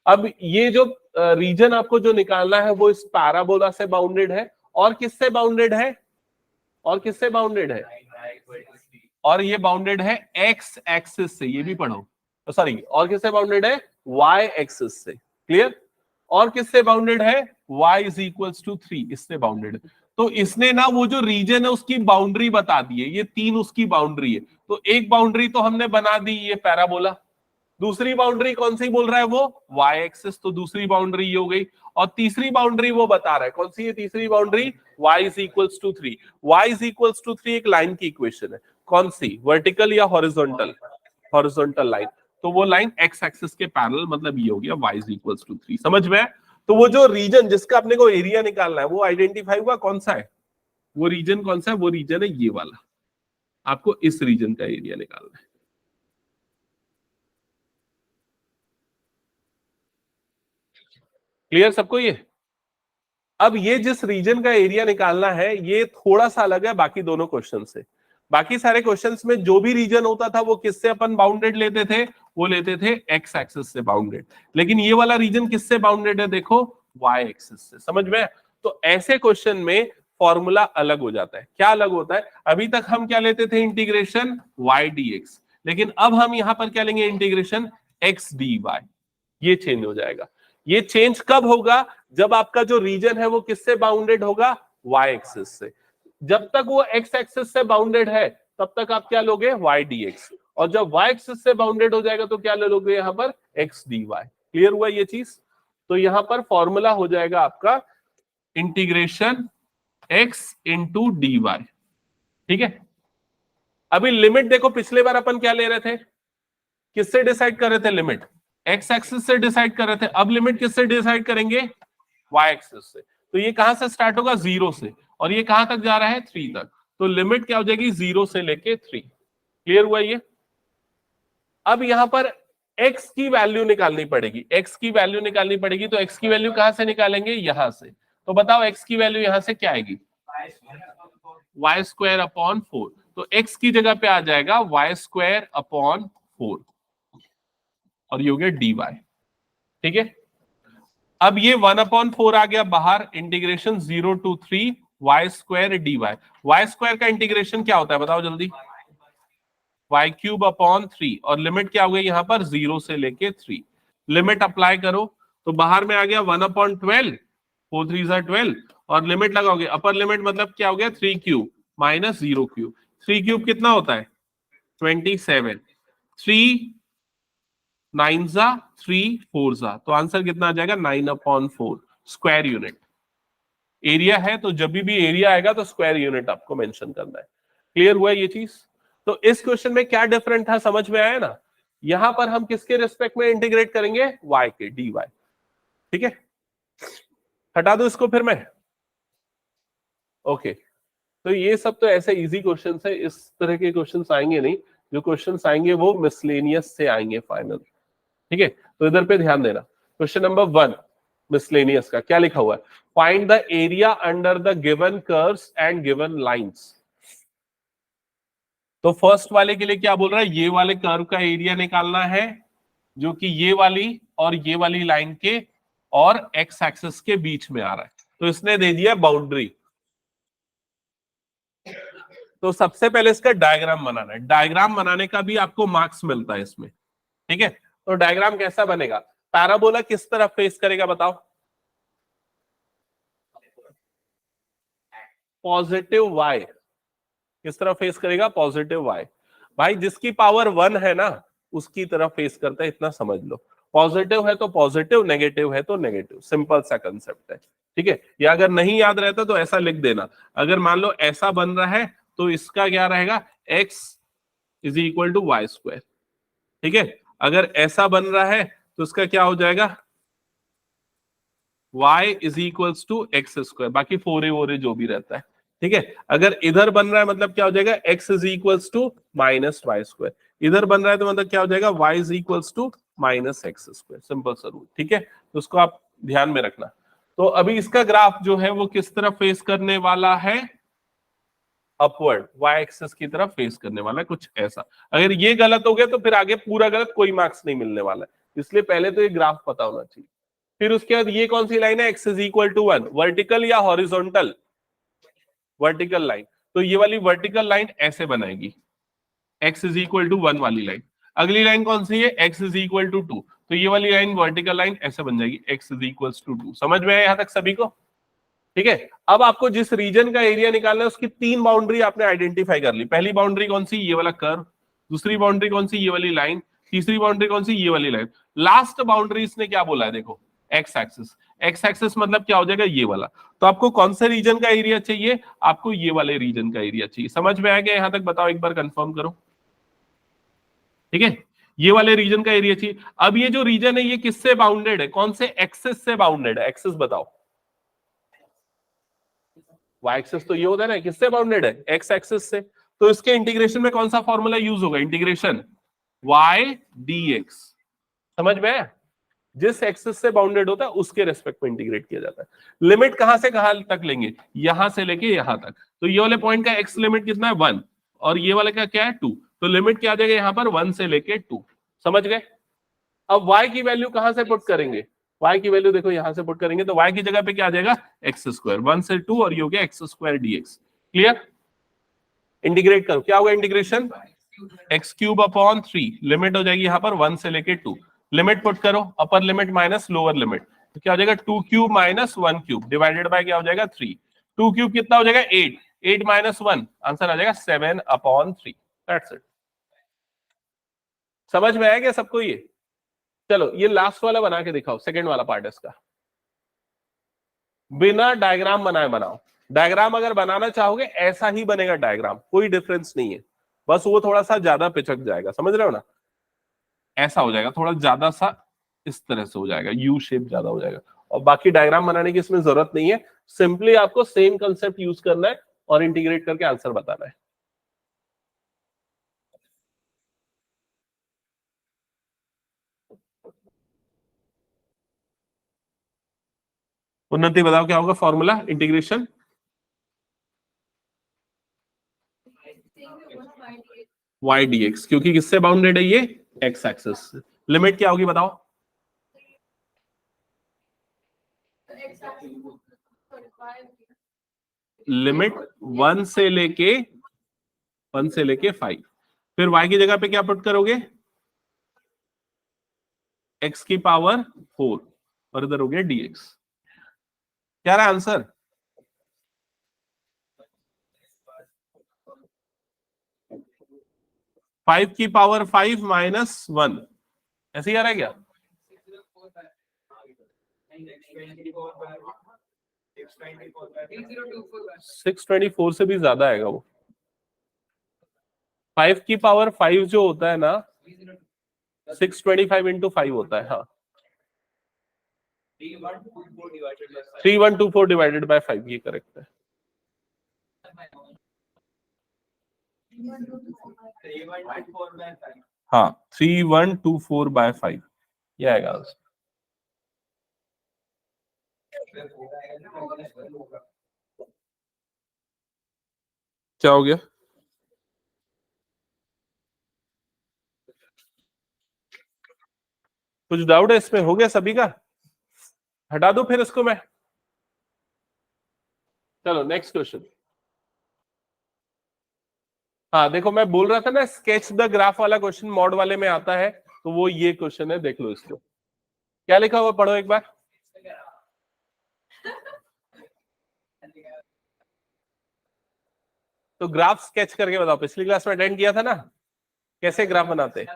अब ये जो रीजन आपको जो निकालना है वो इस पैराबोला से बाउंडेड है, और किससे बाउंडेड है? और किससे बाउंडेड है? और ये बाउंडेड है एक्स एक्सिस से, ये भी पढ़ो। सॉरी, और किससे बाउंडेड है? वाई एक्सिस से। क्लियर? और किससे बाउंडेड है? y इज इक्वल्स टू 3, इससे बाउंडेड है। तो इसने ना वो जो रीजन है उसकी बाउंड्री बता दी है, ये 3 उसकी बाउंड्री है। तो एक बाउंड्री तो हमने बना दी, ये पैराबोला। दूसरी बाउंड्री कौन सी बोल रहा है वो? y एक्सिस, तो दूसरी बाउंड्री ये हो गई। और तीसरी बाउंड्री वो बता रहा है, कौन सी है तीसरी boundary? y is equals to 3। y is equals to 3 एक लाइन की इक्वेशन है, कौन सी? वर्टिकल या हॉरिजॉन्टल? Horizontal line. तो वो लाइन x एक्सिस के पैरेलल, मतलब ये हो गया y इज इक्वल्स टू 3। समझ में? तो वो जो रीजन जिसका अपने को एरिया निकालना है वो आइडेंटिफाई हुआ, कौन सा है वो रीजन? कौन सा है वो रीजन? है ये वाला। आपको इस रीजन का एरिया निकालना है। क्लियर सबको ये? अब ये जिस रीजन का एरिया निकालना है ये थोड़ा सा अलग है बाकी दोनों क्वेश्चन से। बाकी सारे क्वेश्चंस में जो भी रीजन होता था वो किससे अपन बाउंडेड लेते थे? वो लेते थे एक्स एक्सिस से बाउंडेड। लेकिन ये वाला रीजन किससे बाउंडेड है? देखो, वाई एक्सिस से। समझ में? तो ऐसे क्वेश्चन में फॉर्मूला अलग हो जाता है। क्या अलग होता है? अभी तक हम क्या लेते थे? Integration y d x. लेकिन अब हम यहां पर क्या लेंगे? Integration x d y. ये चेंज हो जाएगा। ये चेंज कब होगा? जब आपका जो रीजन है वो किससे बाउंडेड होगा? वाई एक्सिस से। जब तक वो एक्स एक्सिस से बाउंडेड है तब तक आप क्या लोगे? Y d x. और जब वाई एक्सिस से बाउंडेड हो जाएगा तो क्या ले लोगे यहां पर? X d Y. क्लियर हुआ ये चीज? तो यहां पर फॉर्मूला हो जाएगा आपका integration x into d y. ठीक है, अभी लिमिट देखो, पिछले बार अपन क्या ले रहे थे? किससे डिसाइड कर रहे थे लिमिट? एक्स एक्सिस से डिसाइड कर रहे थे। अब लिमिट किससे डिसाइड करेंगे? वाई एक्सिस से। तो ये कहां से स्टार्ट होगा? 0 से। और ये कहां तक जा रहा है? 3 तक। तो लिमिट क्या हो जाएगी? 0 से लेके 3। क्लियर हुआ ये? अब यहां पर x की वैल्यू निकालनी पड़ेगी। x की वैल्यू निकालनी पड़ेगी, तो x की वैल्यू कहां से निकालेंगे? यहां से। तो बताओ x की वैल्यू यहां से क्या आएगी? Y square upon 4। तो x की जगह पे आ जाएगा वाई स्क्वायर अपॉन 4, और ये हो गया डी वाई। ठीक है, अब ये 1/4 आ गया बाहर। Integration 0 to 3 y square d y. Y square का इंटीग्रेशन क्या होता है बताओ जल्दी? Y cube upon 3। और लिमिट क्या हो गई यहां पर? 0 से लेके 3। लिमिट अप्लाई करो तो बाहर में आ गया 1/12, 4 3 12, और लिमिट लगाओगे, अपर लिमिट मतलब क्या हो गया 3 क्यूब माइनस 0 क्यूब। 3 क्यूब कितना होता है 27, 3 9 जा 3 4 जा, तो आंसर कितना आ जाएगा 9/4 स्क्वायर यूनिट। एरिया है तो जब भी एरिया आएगा तो स्क्वायर यूनिट आपको मेंशन करना है। क्लियर हुआ ये चीज? तो इस क्वेश्चन में क्या डिफरेंट था समझ में आया ना। यहां पर हम किसके रिस्पेक्ट में इंटीग्रेट करेंगे y के dy, ठीक है। हटा दो इसको फिर मैं, ओके। तो ये सब तो ऐसे इजी क्वेश्चंस है, इस तरह के क्वेश्चंस आएंगे नहीं, जो क्वेश्चंस आएंगे वो मिसलेनियस से आएंगे फाइनल, ठीक है। तो इधर पे ध्यान देना। क्वेश्चन नंबर 1 मिसलेनियस का क्या लिखा हुआ है, find the area under the given curves and given lines. तो फर्स्ट वाले के लिए क्या बोल रहा है, ये वाले कर्व का एरिया निकालना है जो कि ये वाली और ये वाली लाइन के और एक्स एक्सिस के बीच में आ रहा है। तो इसने दे दिया बाउंड्री। तो सबसे पहले इसका डायग्राम बनाना है। डायग्राम बनाने का भी आपको मार्क्स मिलता है इसमें, ठीक है। तो डायग्राम कैसा बनेगा, पैराबोला किस तरफ फेस करेगा बताओ, पॉजिटिव y। किस तरफ फेस करेगा, पॉजिटिव y। भाई जिसकी पावर 1 है ना उसकी तरफ फेस करता है, इतना समझ लो। पॉजिटिव है तो पॉजिटिव, नेगेटिव है तो नेगेटिव, सिंपल सा कंसेप्ट है, ठीक है। या अगर नहीं याद रहता तो ऐसा लिख देना, अगर मान लो ऐसा बन रहा है तो इसका क्या रहेगा, x is equal to y square, ठीक है। अगर ऐसा बन रहा है तो इसका क्या हो जाएगा, y is equals to x square, बाकी 4a 4a जो भी रहता है, ठीक है। अगर इधर बन रहा है मतलब क्या हो जाएगा, x is equals to minus y square. इधर बन रहा है तो मतलब क्या हो जाएगा, y is equals to minus x square, simple सा रूल, ठीक है। तो उसको आप ध्यान में रखना। तो अभी इसका ग्राफ जो है वो किस तरफ फेस करने वाला है, अपवर्ड, y एक्सिस की तरफ फेस करने वाला है, कुछ ऐसा। अगर ये गलत हो गया तो फिर आगे पूरा गलत, कोई मार्क्स नहीं मिलने वाला है, इसलिए पहले तो ये ग्राफ पता होना चाहिए। फिर उसके बाद ये कौन सी लाइन है, x is equal to 1, vertical या हॉरिजॉन्टल, वर्टिकल लाइन। तो ये वाली वर्टिकल लाइन ऐसे बनाएगी, x इज इक्वल टू 1 वाली लाइन। अगली लाइन कौन सी है, x इज इक्वल टू 2, तो ये वाली लाइन वर्टिकल लाइन ऐसे बन जाएगी, x इज इक्वल टू 2। समझ में आया यहां तक सभी को, ठीक है। अब आपको जिस रीजन का एरिया निकालना है उसकी 3 बाउंड्री आपने आइडेंटिफाई कर ली। पहली बाउंड्री कौन सी, ये वाला कर्व। दूसरी बाउंड्री कौन सी, ये वाली लाइन। तीसरी बाउंड्री कौन सी, ये वाली लाइन। लास्ट बाउंड्री इसने क्या बोला है, देखो एक्स एक्सिस। एक्स एक्सिस मतलब क्या हो जाएगा, ये वाला। तो आपको कौन से रीजन का एरिया चाहिए, आपको ये वाले रीजन का एरिया चाहिए। समझ में आ गया यहां तक, बताओ एक बार कंफर्म करो, ठीक है। ये वाले रीजन का एरिया चाहिए। अब ये जो रीजन है ये किससे बाउंडेड है, कौन से एक्सिस से बाउंडेड है, एक्सिस बताओ। y एक्सिस तो ये होता है ना, किससे बाउंडेड है, x एक्सिस से। तो इसके इंटीग्रेशन में कौन सा फॉर्मूला यूज होगा, इंटीग्रेशन y dx। समझ में आया, जिस एक्सिस से बाउंडेड होता है उसके रेस्पेक्ट में इंटीग्रेट किया जाता है। लिमिट कहां से कहां तक लेंगे, यहां से लेके यहां तक। तो ये वाले पॉइंट का x लिमिट कितना है 1, और ये वाले का क्या है 2। तो लिमिट क्या आ जाएगा यहाँ पर 1 से लेके 2। समझ गए। अब y की वैल्यू कहां से पुट करेंगे, y की वैल्यू देखो यहां से पुट करेंगे तो y की जगह पे क्या आ जाएगा, एक्स स्क्वायर, 1 से 2 और ये हो गया x square dx। Clear. Integrate करो, क्या होगा integration, x cube upon 3, limit हो जाएगी यहाँ पर 1 से लेके 2। लिमिट पुट करो, upper limit minus lower limit, तो क्या हो जाएगा 2 cube minus 1 cube divided by क्या हो जाएगा 3। 2 क्यूब कितना हो जाएगा 8, 8 माइनस 1 आंसर आ जाएगा 7/3। That's it. समझ में आया क्या सबको ये। चलो ये लास्ट वाला बना के दिखाओ, सेकंड वाला पार्ट इसका। बिना डायग्राम बनाए बनाओ। डायग्राम अगर बनाना चाहोगे ऐसा ही बनेगा डायग्राम, कोई डिफरेंस नहीं है, बस वो थोड़ा सा ज्यादा पिचक जाएगा, समझ रहे हो ना। ऐसा हो जाएगा थोड़ा ज्यादा सा, इस तरह से हो जाएगा, यू शेप ज्यादा हो जाएगा। और बाकी डायग्राम बनाने की इसमें जरूरत नहीं है, सिंपली आपको सेम कंसेप्ट यूज करना है और इंटीग्रेट करके आंसर बताना है। उन्नति बताओ क्या होगा फॉर्मूला इंटीग्रेशन, y dx, क्योंकि किससे बाउंडेड है ये, x एक्सिस। लिमिट क्या होगी बताओ, लिमिट 1 से लेके 5। फिर y की जगह पे क्या पुट करोगे, x की पावर 4 और इधर हो गया dx। क्या रहा आंसर, 5 की पावर 5 माइनस 1, ऐसे ही आ रहा है क्या? 624 से भी ज्यादा आएगा वो। 5 की पावर 5 जो होता है ना, 625 इंटू 5 होता है। हाँ, 3124 डिवाइडेड बाय 5, ये करेक्ट है। हाँ, 3124 बाय 5 ये आएगा आंसर। क्या हो गया? कुछ डाउट है इसमें? हो गया सभी का? हटा दो फिर इसको मैं। चलो नेक्स्ट क्वेश्चन। हाँ देखो, मैं बोल रहा था ना स्केच द ग्राफ वाला क्वेश्चन मॉड वाले में आता है, तो वो ये क्वेश्चन है, देख लो इसको। क्या लिखा हुआ पढ़ो एक बार। तो ग्राफ स्केच करके बताओ, पिछली क्लास में अटेंड किया था ना, कैसे ग्राफ बनाते?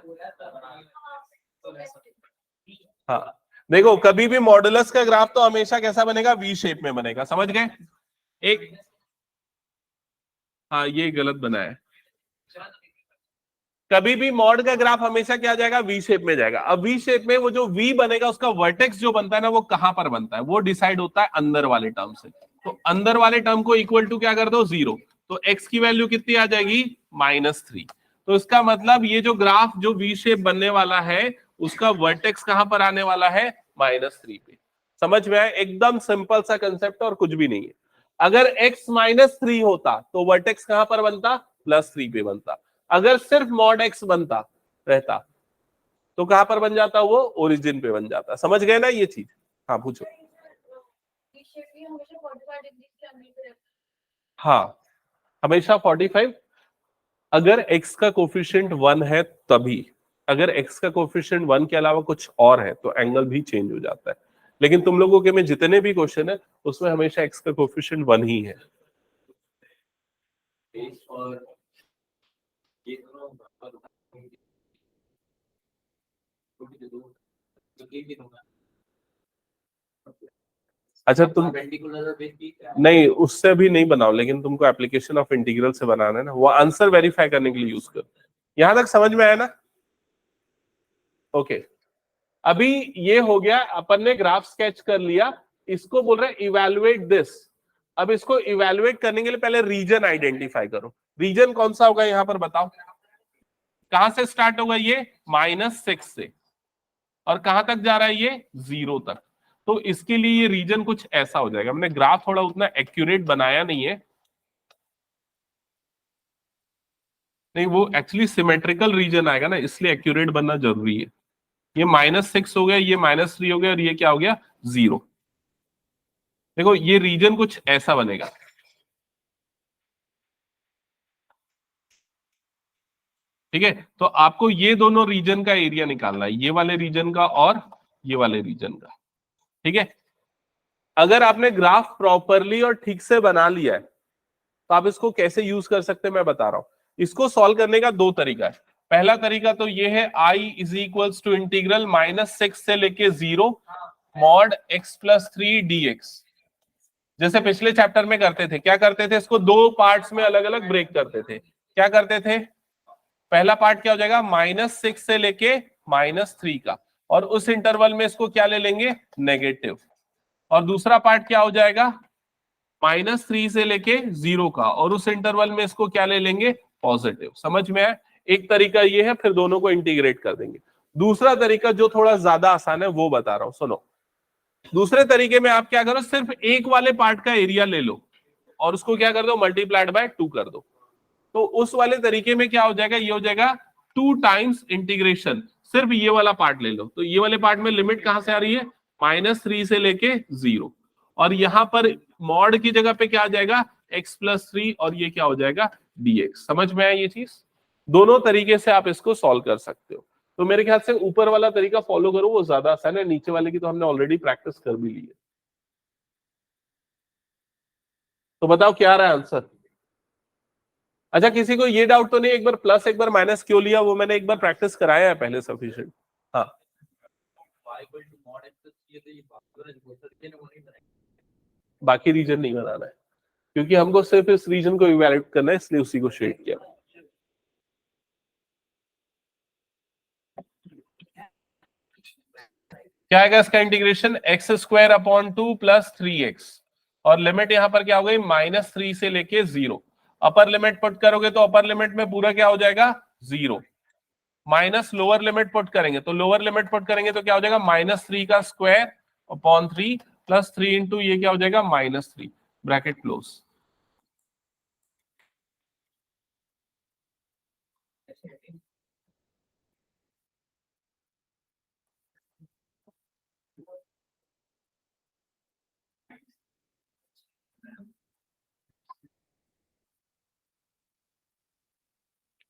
हाँ देखो, कभी भी मॉडुलस का ग्राफ तो हमेशा कैसा बनेगा? वी शेप में बनेगा, समझ गए? एक, हाँ ये गलत बना है। कभी भी मॉड का ग्राफ हमेशा क्या जाएगा? वी शेप में जाएगा। अब वी शेप में वो जो वी बनेगा उसका वर्टेक्स जो बनता है ना, वो कहां पर बनता है वो डिसाइड होता है अंदर वाले टर्म से। तो अंदर वाले टर्म को इक्वल टू क्या कर दो? 0। तो x की वैल्यू कितनी आ जाएगी? -3। तो इसका मतलब ये जो ग्राफ जो वी शेप बनने वाला है उसका वर्टेक्स कहां पर आने वाला है? -3 पे। समझ में आया? एकदम सिंपल सा कंसेप्ट और कुछ भी नहीं है। अगर x -3 होता तो वर्टेक्स कहां पर बनता? +3 पे बनता। अगर सिर्फ मॉड x बनता रहता तो कहां पर बन जाता? वो ओरिजिन पे बन जाता। समझ गए ना ये चीज? हाँ पूछो। हाँ हमेशा 45। अगर x का कोफिशिएंट 1 है तभी। अगर x का कोफिशिएंट 1 के अलावा कुछ और है तो एंगल भी चेंज हो जाता है। लेकिन तुम लोगों के में जितने भी क्वेश्चन है उसमें हमेशा x का कोफिशिएंट 1 ही है। अच्छा तुम नहीं, उससे भी नहीं बनाओ, लेकिन तुमको एप्लीकेशन ऑफ इंटीग्रल से बनाना है ना, वो आंसर वेरीफाई करने के लिए यूज करो। यहां तक समझ में आया ना? ओके, अभी ये हो गया, अपन ने ग्राफ स्केच कर लिया। इसको बोल रहे हैं इवेलुएट दिस। अब इसको इवेलुएट करने के लिए पहले रीजन आइडेंटिफाई करो। रीजन कौन सा होगा यहां पर बताओ? कहां से स्टार्ट होगा ये? -6 से, और कहां तक जा रहा है ये? 0 तक। तो इसके लिए ये रीजन कुछ ऐसा हो जाएगा। हमने ग्राफ थोड़ा उतना एक्यूरेट बनाया नहीं है, नहीं वो एक्चुअली सिमेट्रिकल रीजन आएगा ना, इसलिए एक्यूरेट बनना जरूरी है। ये -6 हो गया, ये -3 हो गया, और ये क्या हो गया? 0। देखो ये रीजन कुछ ऐसा बनेगा। ठीक है, तो आपको ये दोनों रीजन का एरिया निकालना है, ये वाले रीजन का और ये वाले रीजन का। ठीक है, अगर आपने ग्राफ प्रॉपरली और ठीक से बना लिया है तो आप इसको कैसे यूज कर सकते हैं मैं बता रहा हूं। इसको सॉल्व करने का दो तरीका है। पहला तरीका तो ये है, I is equals to integral -6 से लेके 0 मॉड x + 3 dx। जैसे पिछले चैप्टर में करते थे, क्या करते थे? इसको दो पार्ट्स में अलग अलग ब्रेक करते थे। क्या करते थे? पहला पार्ट क्या हो जाएगा? -6 से लेके -3 का, और उस इंटरवल में इसको क्या ले लेंगे? नेगेटिव। और दूसरा पार्ट क्या हो जाएगा? -3 से लेके 0 का, और उस इंटरवल में इसको क्या ले लेंगे? पॉजिटिव। समझ में आया? एक तरीका ये है, फिर दोनों को इंटीग्रेट कर देंगे। दूसरा तरीका जो थोड़ा ज्यादा आसान है वो बता रहा हूं, सुनो। दूसरे तरीके में आप क्या करो, सिर्फ एक वाले पार्ट का एरिया ले लो और उसको क्या कर दो? मल्टीप्लाइड बाय 2 कर दो। तो उस वाले तरीके में क्या हो जाएगा? ये हो जाएगा 2 टाइम्स इंटीग्रेशन। सिर्फ ये वाला पार्ट ले लो, तो ये वाले पार्ट में लिमिट कहां से आ रही है? -3 से लेके 0, और यहां पर मॉड की जगह पे क्या आ जाएगा? x + 3, और ये क्या हो जाएगा? dx। समझ में आया ये चीज? दोनों तरीके से आप इसको सॉल्व कर सकते हो। तो मेरे ख्याल से ऊपर वाला तरीका फॉलो करो, वो ज्यादा आसान है। नीचे वाले की तो हमने ऑलरेडी प्रैक्टिस कर भी ली है। तो बताओ क्या आ रहा है आंसर? अच्छा, किसी को ये डाउट तो नहीं एक बार प्लस एक बार माइनस क्यों लिया, वो मैंने एक बार प्रैक्टिस कराया है पहले सफिशिएंट। हाँ, बाकी रीजन नहीं बनाना है क्योंकि हमको सिर्फ इस रीजन को इवैल्यूएट करना है, इसलिए उसी को शेड किया। क्या आएगा इसका integration, x square upon 2 plus 3x, और लिमिट यहां पर क्या हो गई -3 से लेके 0। अपर लिमिट पुट करोगे तो अपर लिमिट में पूरा क्या हो जाएगा 0, माइनस लोअर लिमिट पुट करेंगे तो लोअर लिमिट पुट करेंगे तो क्या हो जाएगा -3 का स्क्वायर अपॉन 3 प्लस 3 इंटू ये क्या हो जाएगा -3, ब्रैकेट क्लोज।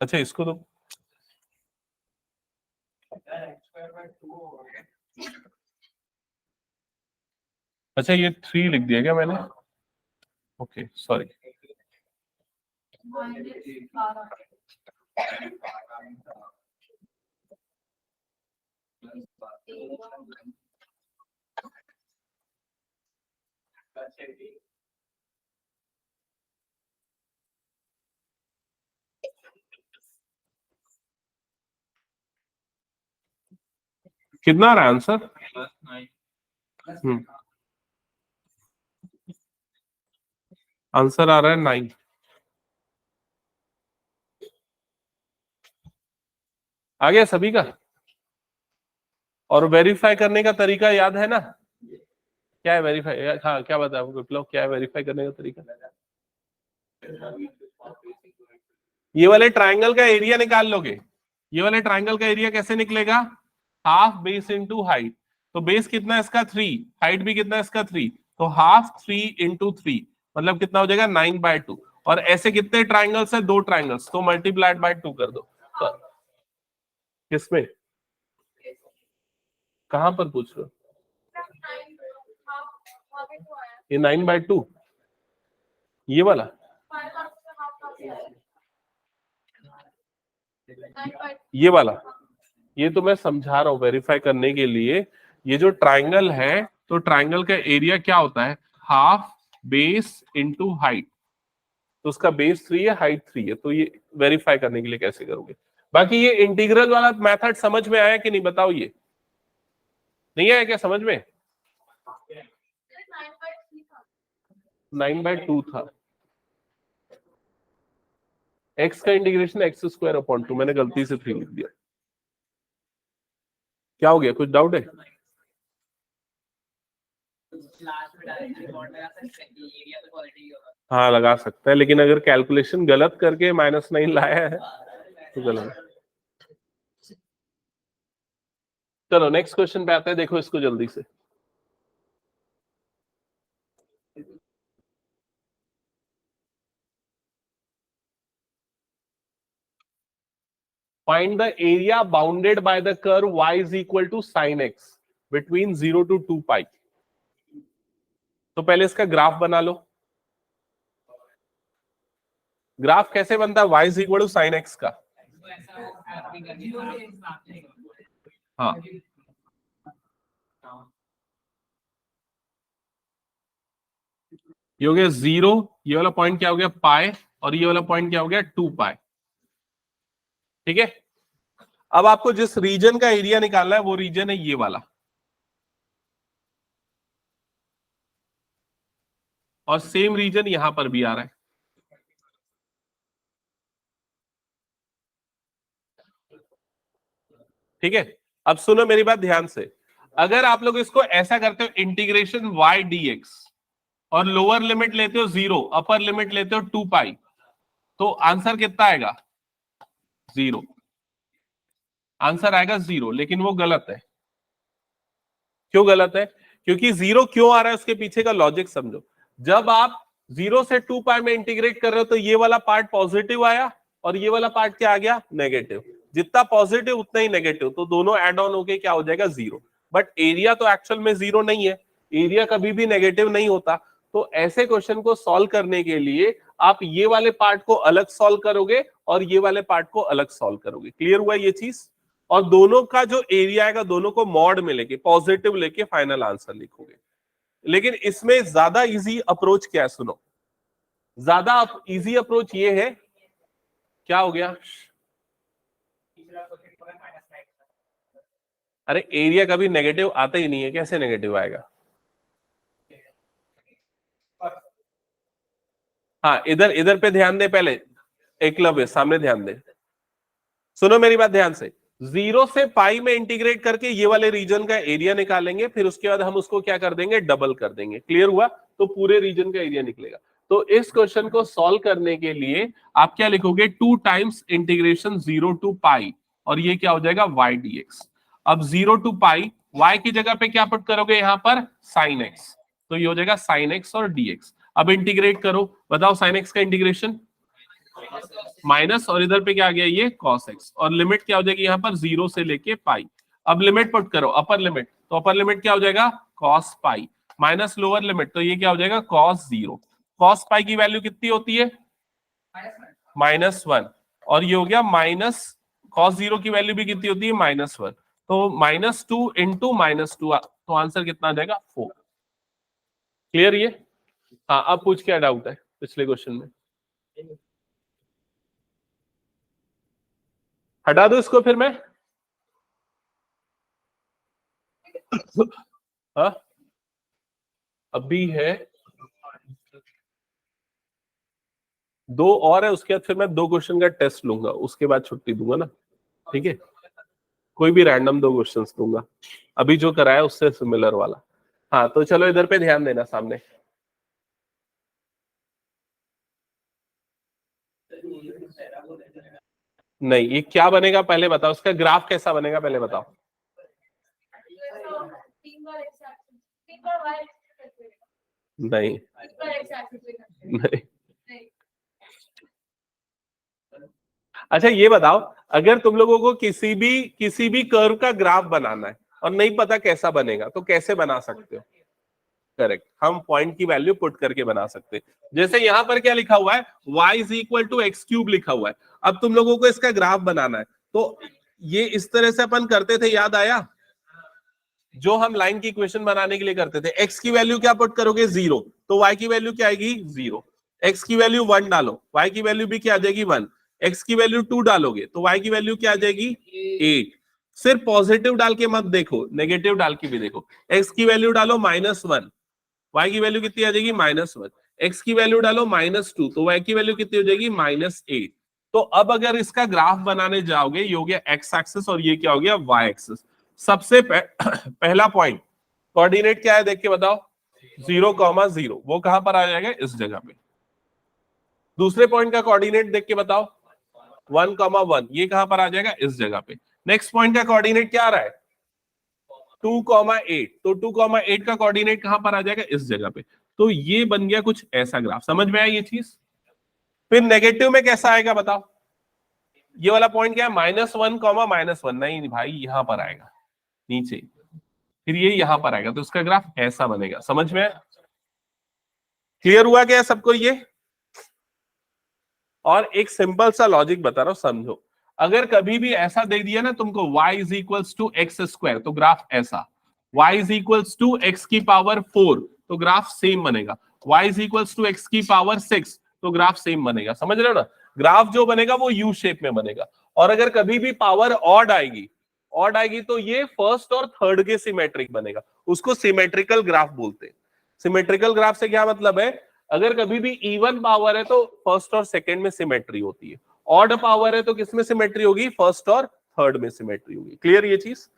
अच्छा, इसको तो अच्छा ये 3 लिख दिया क्या मैंने, ओके सॉरी। कितना आ रहा है आंसर, आंसर आ रहा है 9। आ गया सभी का, और वेरीफाई करने का तरीका याद है ना, क्या है वेरीफाई, हाँ क्या बताया विप्लव, क्या है वेरीफाई करने का तरीका, ये वाले ट्राइंगल का एरिया निकाल लोगे। ये वाले ट्राइंगल का एरिया कैसे निकलेगा, हाफ बेस इंटू हाइट, तो बेस कितना है इसका 3, हाइट भी कितना है इसका 3, तो हाफ 3 इंटू 3 मतलब कितना हो जाएगा 9/2, और ऐसे कितने ट्राइंगल्स है, 2 ट्राइंगल्स, तो मल्टीप्लाइड बाय 2 कर दो। तो किसमें, कहां पर पूछ रहे हो, ये 9/2 ये वाला, ये वाला, ये तो मैं समझा रहा हूं वेरीफाई करने के लिए। ये जो ट्राइंगल है तो ट्राइंगल का एरिया क्या होता है, हाफ बेस इंटू हाइट, तो उसका बेस 3 है हाइट 3 है, तो ये वेरीफाई करने के लिए कैसे करोगे। बाकी ये इंटीग्रल वाला मेथड समझ में आया कि नहीं बताओ, ये नहीं आया क्या समझ में, 9/2 था, x का इंटीग्रेशन x² 2, मैंने गलती से 3 लिख दिया, क्या हो गया, कुछ डाउट है। हाँ लगा सकता है, लेकिन अगर कैलकुलेशन गलत करके -9 लाया है तो गलत है। चलो नेक्स्ट क्वेश्चन पे आते हैं, देखो इसको जल्दी से। Find the area bounded by the curve y is equal to sin x between 0 to 2 pi। तो पहले इसका ग्राफ बना लो। ग्राफ कैसे बनता है, y is equal to sin x का, हाँ ये हो गया 0, ये वाला पॉइंट क्या हो गया पाई, और ये वाला पॉइंट क्या हो गया 2 पाई, ठीक है। अब आपको जिस रीजन का एरिया निकालना है वो रीजन है ये वाला, और सेम रीजन यहां पर भी आ रहा है, ठीक है। अब सुनो मेरी बात ध्यान से, अगर आप लोग इसको ऐसा करते हो इंटीग्रेशन y dx और लोअर लिमिट लेते हो 0, अपर लिमिट लेते हो 2 पाई, तो आंसर कितना आएगा 0, आंसर आएगा 0, लेकिन वो गलत है। क्यों गलत है, क्योंकि 0 क्यों आ रहा है उसके पीछे का लॉजिक समझो। जब आप 0 से 2 पाई में इंटीग्रेट कर रहे हो तो ये वाला पार्ट पॉजिटिव आया और ये वाला पार्ट क्या आ गया नेगेटिव, जितना पॉजिटिव उतना ही नेगेटिव, तो दोनों एड ऑन होके क्या हो जाएगा 0। बट एरिया तो एक्चुअल में 0 नहीं है, एरिया कभी भी नेगेटिव नहीं होता। तो ऐसे क्वेश्चन को सॉल्व करने के लिए आप ये वाले पार्ट को अलग सॉल्व करोगे और ये वाले पार्ट को अलग सॉल्व करोगे। क्लियर हुआ ये चीज? और दोनों का जो एरिया आएगा दोनों को मॉड में लेके पॉजिटिव लेके फाइनल आंसर लिखोगे। लेकिन इसमें ज्यादा इजी अप्रोच क्या है, सुनो, ज्यादा इजी अप्रोच ये है, क्या हो गया? अरे एरिया कभी नेगेटिव आता ही नहीं है, कैसे नेगेटिव आएगा? हाँ, इधर इधर पे ध्यान दे, पहले एकलव्य सामने ध्यान दे, सुनो मेरी बात ध्यान से। 0 से पाई में इंटीग्रेट करके ये वाले रीजन का एरिया निकालेंगे, फिर उसके बाद हम उसको क्या कर देंगे, डबल कर देंगे। क्लियर हुआ? तो पूरे रीजन का एरिया निकलेगा। तो इस क्वेश्चन को सॉल्व करने के लिए आप क्या लिखोगे, 2 टाइम्स इंटीग्रेशन 0 टू पाई, और ये क्या हो जाएगा, y dx। अब 0 टू पाई, y की जगह पे क्या पुट करोगे, यहां पर sin x, तो ये हो जाएगा sin x और dx। अब इंटीग्रेट करो, बताओ sin x का इंटीग्रेशन माइनस, और इधर पे क्या आ गया, ये cos x, और लिमिट क्या हो जाएगी यहाँ पर 0 से लेके पाई। अब लिमिट पुट करो, अपर लिमिट, तो अपर लिमिट क्या हो जाएगा, cos पाई, माइनस लोअर लिमिट, तो ये क्या हो जाएगा, cos 0। cos पाई की वैल्यू कितनी होती है, -1, और ये हो गया माइनस cos 0 की वैल्यू भी कितनी होती है, -1, तो -2 इंटू -2, तो आंसर कितना आ जाएगा, 4। क्लियर ये? हाँ, अब पूछ, क्या डाउट है पिछले क्वेश्चन में? हटा दो इसको फिर मैं। हाँ, अभी है 2 और है, उसके बाद फिर मैं 2 क्वेश्चन का टेस्ट लूंगा, उसके बाद छुट्टी दूंगा ना, ठीक है? कोई भी रैंडम 2 क्वेश्चंस दूंगा, अभी जो कराया उससे सिमिलर वाला। हाँ, तो चलो इधर पे ध्यान देना सामने। नहीं, ये क्या बनेगा पहले बताओ, इसका ग्राफ कैसा बनेगा पहले बताओ। नहीं नहीं, अच्छा ये बताओ, अगर तुम लोगों को किसी भी कर्व का ग्राफ बनाना है और नहीं पता कैसा बनेगा, तो कैसे बना सकते हो? करेक्ट, हम पॉइंट की वैल्यू पुट करके बना सकते हैं। जैसे यहां पर क्या लिखा हुआ है, y is equal to x cube लिखा हुआ है। अब तुम लोगों को इसका ग्राफ बनाना है, तो ये इस तरह से अपन करते थे, याद आया? जो हम लाइन की इक्वेशन बनाने के लिए करते थे, x की वैल्यू क्या पुट करोगे, 0, तो y की वैल्यू क्या आएगी, 0। x की वैल्यू 1 डालो, y की वैल्यू भी क्या आ जाएगी, 1। x की वैल्यू 2 डालोगे तो y की वैल्यू क्या आ जाएगी, 8। सिर्फ पॉजिटिव डाल के मत देखो, नेगेटिव डाल के भी देखो। x की वैल्यू डालो -1, y की वैल्यू कितनी आ जाएगी, -1। x की वैल्यू डालो -2, तो y की वैल्यू कितनी हो जाएगी, -8। तो अब अगर इसका ग्राफ बनाने जाओगे, ये हो गया x एक्सिस और ये क्या हो गया, y एक्सिस। सबसे पहला पॉइंट, कोऑर्डिनेट क्या है देख के बताओ, 0,0, वो कहां पर आ जाएगा, इस जगह पे। दूसरे पॉइंट का कोऑर्डिनेट देख के बताओ, 1,1, ये कहां पर आ जाएगा, इस जगह पे। नेक्स्ट पॉइंट का कोऑर्डिनेट क्या आ रहा है, 2,8, तो 2,8 का कोऑर्डिनेट कहां पर आ जाएगा, इस जगह पे। तो ये बन गया कुछ ऐसा ग्राफ, समझ में आया ये चीज? फिर नेगेटिव में कैसा आएगा बताओ, ये वाला पॉइंट क्या है, -1, -1, नहीं भाई, यहां पर आएगा नीचे, फिर ये यहां पर आएगा, तो इसका ग्राफ ऐसा बनेगा। समझ में? क्लियर हुआ क्या सबको ये? और एक सिंपल सा लॉजिक बता रहा हूं, समझो। अगर कभी भी ऐसा दे दिया ना तुमको, y is equals to x square, तो ग्राफ ऐसा। y is equals to x की पावर 4, तो ग्राफ सेम बनेगा। y is equals to x की पावर 6, तो ग्राफ सेम बनेगा। समझ रहे हो ना? ग्राफ जो बनेगा वो यू शेप में बनेगा। और अगर कभी भी पावर ऑड आएगी तो ये फर्स्ट और थर्ड के सिमेट्रिक बनेगा, उसको सिमेट्रिकल ग्राफ बोलते हैं। सिमेट्रिकल ग्राफ से क्या मतलब है, अगर कभी भी इवन पावर है तो फर्स्ट और सेकंड में सिमेट्री होती है, ऑड पावर है तो किसमें सिमेट्री होगी, फर्स्ट और थर्ड में सिमेट्री होगी। क्लियर ये चीज?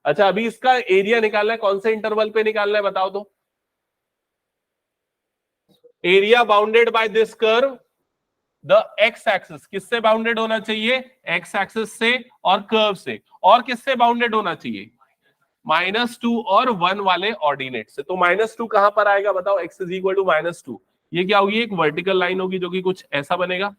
अच्छा, अभी इसका एरिया निकालना है, कौन से इंटरवल पे निकालना है बताओ तो। Area bounded by this curve, the x axis किससे बाउंडेड होना चाहिए, एक्स एक्सिस से और कर्व से, और किससे बाउंडेड होना चाहिए, -2 और 1 वाले ऑर्डिनेट से। तो -2 कहां पर आएगा बताओ, x इज इक्वल टू -2, ये क्या होगी, एक वर्टिकल लाइन होगी जो कि कुछ ऐसा बनेगा।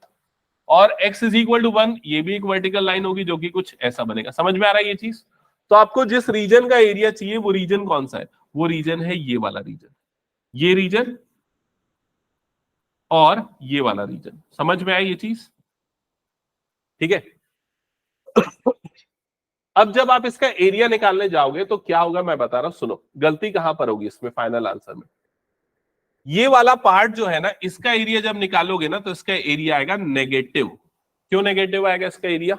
और x इज इक्वल टू 1, ये भी एक वर्टिकल लाइन होगी जो कि कुछ ऐसा बनेगा। समझ में आ रहा है ये चीज? तो आपको जिस रीजन का एरिया चाहिए वो रीजन कौन सा है, वो रीजन है ये वाला रीजन, ये रीजन। और ये वाला रीजन। समझ में आई ये चीज? ठीक है। अब जब आप इसका एरिया निकालने जाओगे तो क्या होगा मैं बता रहा हूं, सुनो गलती कहां पर होगी इसमें फाइनल आंसर में। ये वाला पार्ट जो है ना, इसका एरिया जब निकालोगे ना तो इसका एरिया आएगा नेगेटिव। क्यों नेगेटिव आएगा इसका एरिया?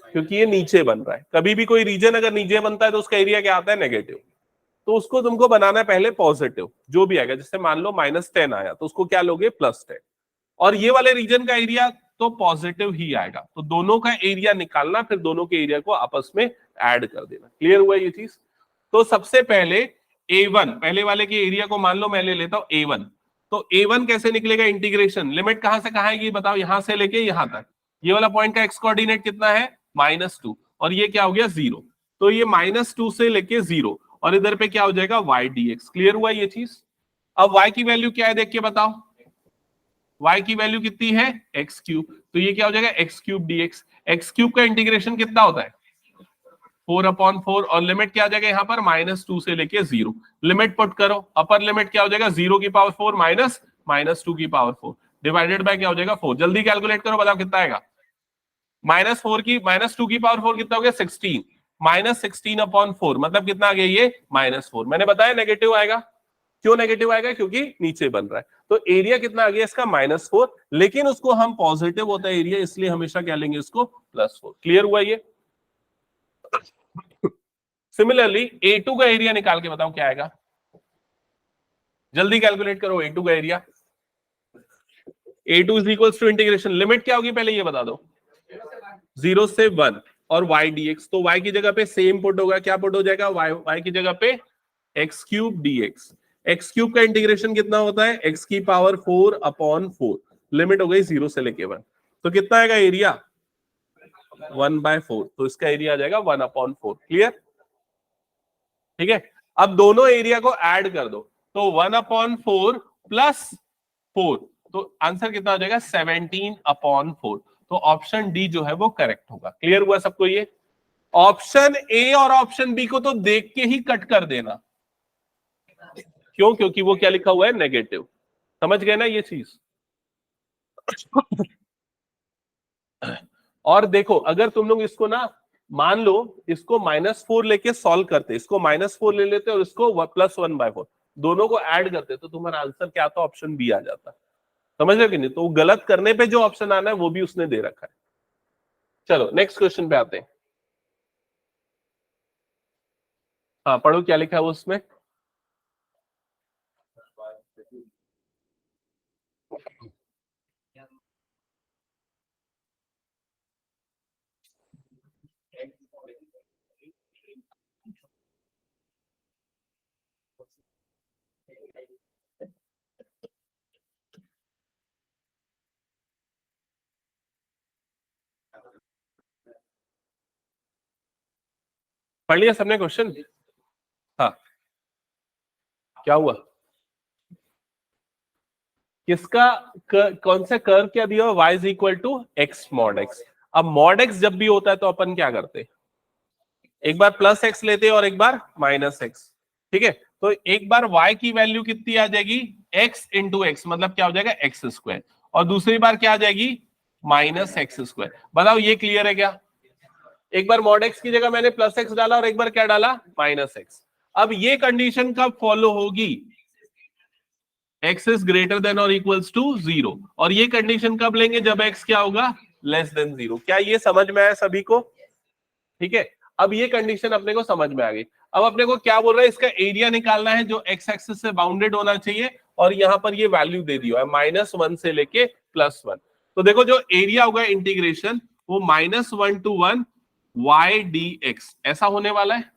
क्योंकि ये नीचे बन रहा है। कभी भी कोई रीजन अगर नीचे बनता है तो उसका एरिया क्या आता है? नेगेटिव। तो उसको तुमको बनाना है पहले पॉजिटिव, जो भी आएगा। जैसे मान लो -10 आया तो उसको क्या लोगे? +10। और ये वाले रीजन का एरिया तो पॉजिटिव ही आएगा। तो दोनों का एरिया निकालना, फिर दोनों के एरिया को आपस में ऐड कर देना। क्लियर हुआ ये चीज? तो सबसे पहले A1, पहले वाले के एरिया को मान लो मैं ले लेता हूं A1। तो A1 कैसे निकलेगा? इंटीग्रेशन, लिमिट कहां से कहां है बताओ? यहां से लेके यहां तक। ये वाला पॉइंट का एक्स कोऑर्डिनेट कितना है? -2। और ये क्या हो गया? 0। तो ये -2 से लेके 0, और इधर पे क्या हो जाएगा? y dx। क्लियर हुआ ये चीज? अब y की वैल्यू क्या है देख के बताओ। y की वैल्यू कितनी है? x3। तो ये क्या हो जाएगा? x3 dx। x3 का इंटीग्रेशन कितना होता है? 4/4। और लिमिट क्या आ जाएगा यहाँ पर? -2 से लेके 0। लिमिट पुट करो, अपर लिमिट क्या हो जाएगा? 0 की पावर 4 माइनस -2 की पावर 4 डिवाइडेड बाय क्या हो जाएगा? 4। जल्दी कैलकुलेट करो, बताओ कितना आएगा? -2 की पावर 4 कितना हो गया? 16। -16/4 मतलब कितना आ गया? ये -4। मैंने बताया नेगेटिव आएगा। क्यों नेगेटिव आएगा? क्योंकि नीचे बन रहा है। तो एरिया कितना आ गया इसका? -4। लेकिन उसको हम पॉजिटिव होता है एरिया, इसलिए हमेशा क्या लेंगे इसको? +4। क्लियर हुआ ये? सिमिलरली A2 का एरिया निकाल के बताओ क्या आएगा? जल्दी कैलकुलेट करो A2 का area. A2 is equals to integration, limit क्या होगी पहले ये बता दो? 0 से 1 और y dx। तो y की जगह पे सेम पुट होगा। क्या पुट हो जाएगा? y की जगह पे x3 dx। x3 का इंटीग्रेशन कितना होता है? x की पावर 4/4। लिमिट हो गई 0 से लेके 1। तो कितना आएगा एरिया? 1/4। तो इसका एरिया आ जाएगा 1/4। क्लियर? ठीक है। अब दोनों एरिया को ऐड कर दो, तो 1/4 प्लस 4, तो आंसर कितना हो जाएगा? 17/4। तो ऑप्शन डी जो है वो करेक्ट होगा। क्लियर हुआ सबको ये? ऑप्शन ए और ऑप्शन बी को तो देख के ही कट कर देना। क्यों? क्योंकि वो क्या लिखा हुआ है? नेगेटिव। समझ गए ना ये चीज? और देखो अगर तुम लोग इसको ना, मान लो इसको -4 लेके सॉल्व करते, इसको -4 ले लेते और इसको +1/4, दोनों को ऐड करते, तो तुम्हारा आंसर क्या आता? ऑप्शन बी आ जाता। समझ रहे हो कि नहीं? तो गलत करने पे जो ऑप्शन आना है वो भी उसने दे रखा है। चलो नेक्स्ट क्वेश्चन पे आते हैं। हाँ पढ़ो क्या लिखा है उसमें। पढ़ लिया सबने क्वेश्चन? हाँ क्या हुआ? किसका कौन सा कर्व क्या दिया हुआ? y is equal to x mod x। अब mod x जब भी होता है तो अपन क्या करते? एक बार +x लेते और एक बार -x। ठीक है। तो एक बार y की वैल्यू कितनी आ जाएगी? x इंटू एक्स, मतलब क्या हो जाएगा? x²। और दूसरी बार क्या आ जाएगी? -x²। बताओ ये क्लियर है क्या? एक बार mod x की जगह मैंने +x डाला और एक बार क्या डाला? -x। अब ये कंडीशन कब फॉलो होगी? x इज ग्रेटर देन और इक्वल्स टू 0। और ये कंडीशन कब लेंगे? जब x क्या होगा? Less than 0। क्या ये समझ में आया सभी को? ठीक है। अब ये कंडीशन अपने को समझ में आ गई। अब अपने को क्या बोल रहा है? इसका एरिया निकालना है जो x एक्सिस से बाउंडेड होना चाहिए, और यहां पर ये वैल्यू दे दी है -1 से लेके +1। तो देखो जो एरिया होगा इंटीग्रेशन वो -1 to 1 y dx ऐसा होने वाला है।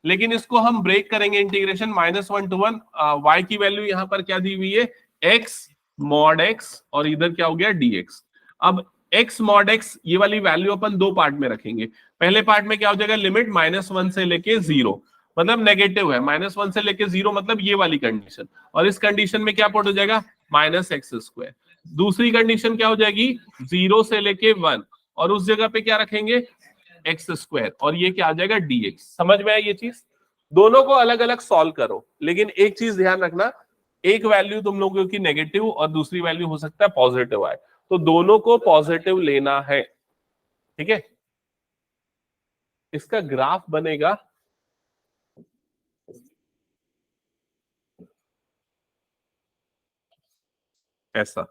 लेकिन इसको हम ब्रेक करेंगे इंटीग्रेशन, -1 to 1 y की वैल्यू यहां पर क्या दी हुई है? x mod x, और इधर क्या हो गया? dx। अब x mod x ये वाली वैल्यू अपन दो पार्ट में रखेंगे। पहले पार्ट में क्या हो जाएगा? लिमिट -1 से लेके 0, मतलब नेगेटिव है। -1 से लेके 0 मतलब ये वाली कंडीशन। और इस कंडीशन में क्या पुट हो जाएगा? -x²। दूसरी कंडीशन क्या हो जाएगी? 0 से लेके 1, और उस जगह पे क्या रखेंगे? x²। और ये क्या आ जाएगा? dx। समझ में आया ये चीज? दोनों को अलग अलग सॉल्व करो, लेकिन एक चीज ध्यान रखना, एक वैल्यू तुम लोगों की नेगेटिव और दूसरी वैल्यू हो सकता है पॉजिटिव आए, तो दोनों को पॉजिटिव लेना है, ठीक है। इसका ग्राफ बनेगा ऐसा।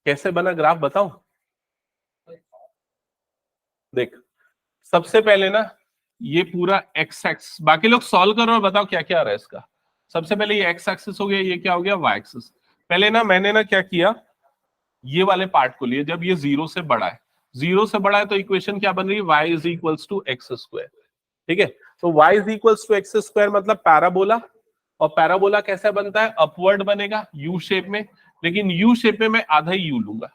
कैसे बना ग्राफ बताऊं? देख, सबसे पहले ना ये पूरा एक्स एक्सिस, बाकी लोग सॉल्व करो और बताओ क्या क्या आ रहा है इसका। सबसे पहले ये एक्स एक्सिस हो गया, ये क्या हो गया वाई एक्सिस। पहले ना मैंने ना क्या किया, ये वाले पार्ट को लिए, जब ये जीरो से बड़ा है, जीरो से बड़ा है तो इक्वेशन क्या बन रही है, y is equals to x square, ठीक है। तो y is equals to x square मतलब पैराबोला, और पैराबोला कैसा बनता है, अपवर्ड बनेगा यू शेप में, लेकिन यू शेप में मैं आधा ही यू लूंगा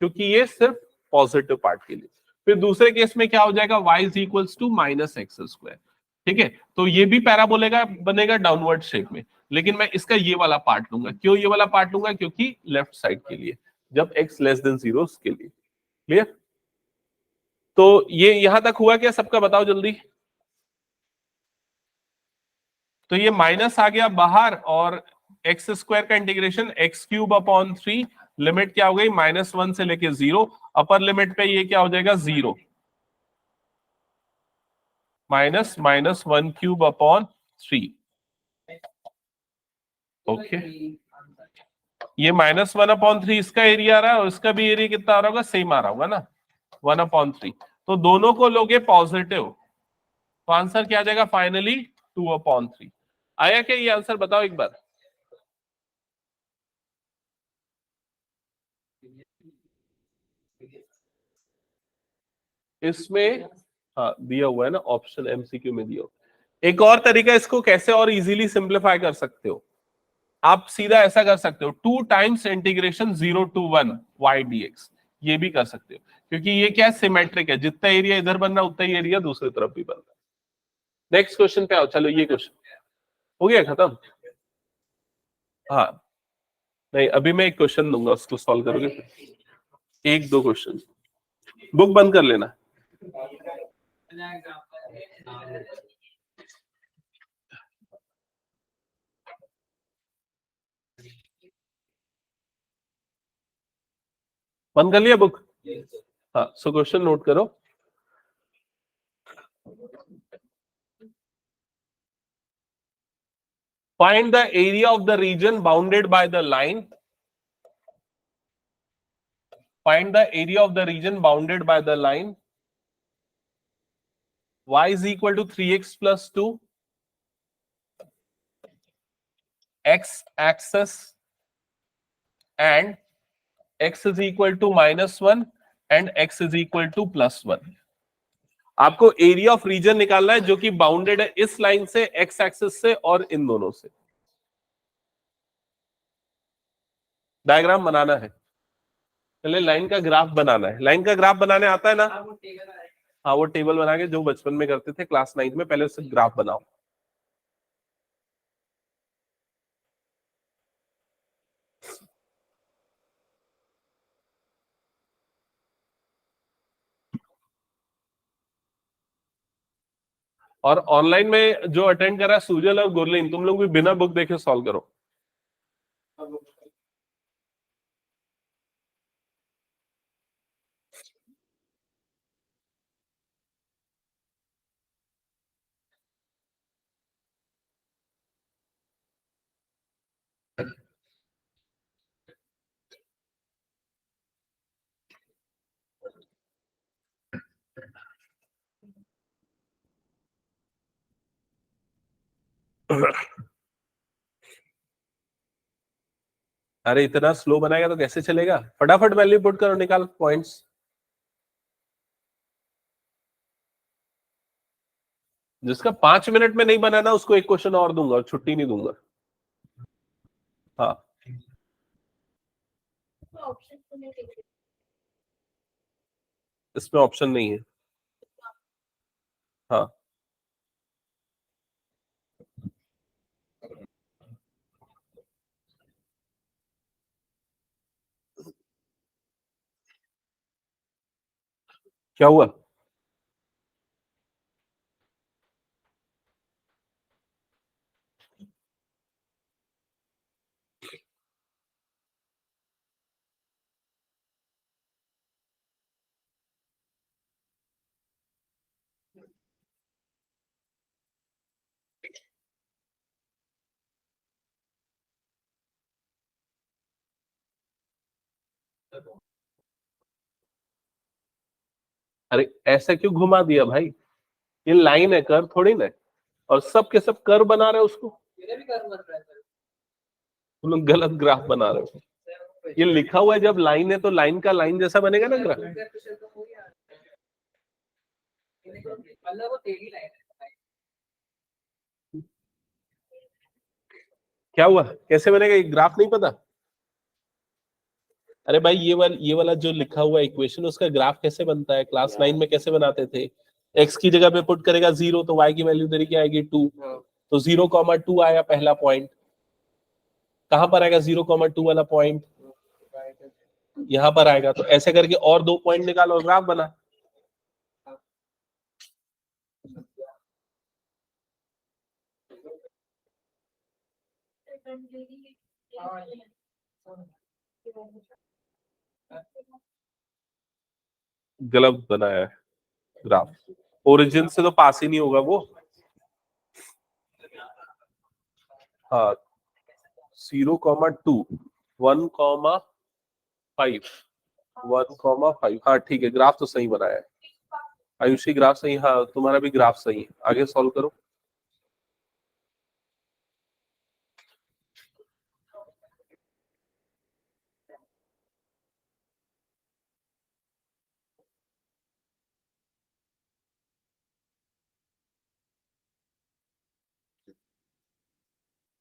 क्योंकि ये सिर्फ पॉजिटिव पार्ट के लिए। फिर दूसरे केस में क्या हो जाएगा, y is equals to minus x square, ठीक है। तो ये भी पैराबोलेगा बनेगा डाउनवर्ड शेप में, लेकिन मैं इसका ये वाला पार्ट लूंगा। क्यों ये वाला पार्ट लूंगा, क्योंकि लेफ्ट साइड के लिए, जब x लेस देन जीरो के लिए। क्लियर? तो ये यहां तक हुआ क्या सबका, बताओ जल्दी। तो ये माइनस आ गया बाहर, और एक्स स्क्वायर का integration x cube upon 3, limit क्या हो गई -1 से लेके 0, अपर लिमिट पे ये क्या हो जाएगा 0, माइनस -1 क्यूब अपॉन 3। ओके, ये -1/3 इसका एरिया आ रहा है, और इसका भी एरिया कितना आ रहा होगा, सेम आ रहा होगा ना, 1/3। तो दोनों को लोगे पॉजिटिव, तो आंसर क्या आ जाएगा फाइनली 2/3। आया क्या ये आंसर, बताओ एक बार। इसमें हाँ दिया हुआ है ना, ऑप्शन एमसीक्यू में दिया हुआ। एक और तरीका इसको कैसे और इजीली सिंप्लीफाई कर सकते हो, आप सीधा ऐसा कर सकते हो, 2 times integration 0 to 1 y dx, ये भी कर सकते हो, क्योंकि ये क्या है, सिमेट्रिक है, जितना एरिया इधर बन रहा उतना ही एरिया दूसरी तरफ भी बन रहा है। नेक्स्ट क्वेश्चन पे आओ, चलो ये क्वेश्चन हो गया खत्म। हाँ, नहीं अभी मैं एक क्वेश्चन दूंगा, उसको सॉल्व करोगे, एक दो क्वेश्चन, बुक बंद कर लेना। बंद कर लिया बुक? हाँ, सो क्वेश्चन नोट करो। Find the area of the region bounded by the line. Find the area of the region bounded by the line. Y is equal to 3x plus 2. X axis and x is equal to -1 and x is equal to +1. आपको area of reason निकालना है जो कि bounded है इस line से, x axis से और इन दोनों से। डायग्राम बनाना है, पहले लाइन का ग्राफ बनाना है। लाइन का ग्राफ बनाने आता है ना? हाँ, वो टेबल बना के जो बचपन में करते थे क्लास 9 में, पहले उससे ग्राफ बनाओ। और ऑनलाइन में जो अटेंड करा सुजल और गुरलीन, तुम लोग भी बिना बुक देखे सॉल्व करो। अरे इतना स्लो बनाएगा तो कैसे चलेगा, फटाफट वैल्यू पुट करो, निकाल पॉइंट्स। जिसका 5 मिनट में नहीं बनाना उसको एक क्वेश्चन और दूंगा और छुट्टी नहीं दूंगा। हाँ, इसमें ऑप्शन नहीं है। हाँ, क्या हुआ? अरे ऐसा क्यों घुमा दिया भाई, ये लाइन है, कर्व थोड़ी ना है। और सब के सब कर्व बना रहे हो उसको, तुम लोग गलत ग्राफ बना रहे हो। ये लिखा हुआ है जब लाइन है तो लाइन का लाइन जैसा बनेगा ना ग्राफ। क्या हुआ, कैसे बनेगा, ये ग्राफ नहीं पता? अरे भाई ये वाला जो लिखा हुआ है इक्वेशन, उसका ग्राफ कैसे बनता है, क्लास 9 में कैसे बनाते थे? एक्स की जगह पे पुट करेगा 0 तो वाई की वैल्यू तेरी क्या आएगी 2। तो 0,2 आया पहला पॉइंट। कहां पर आएगा 0,2 वाला पॉइंट? यहां पर आएगा। तो ऐसे करके और 2 पॉइंट निकालो, ग्राफ बना। गलत बनाया है ग्राफ, ओरिजिन से तो पास ही नहीं होगा वो। हाँ 0,2 1,5 1,5। हाँ ठीक है, ग्राफ तो सही बनाया है आयुषी, ग्राफ सही। हाँ तुम्हारा भी ग्राफ सही है, आगे सॉल्व करो।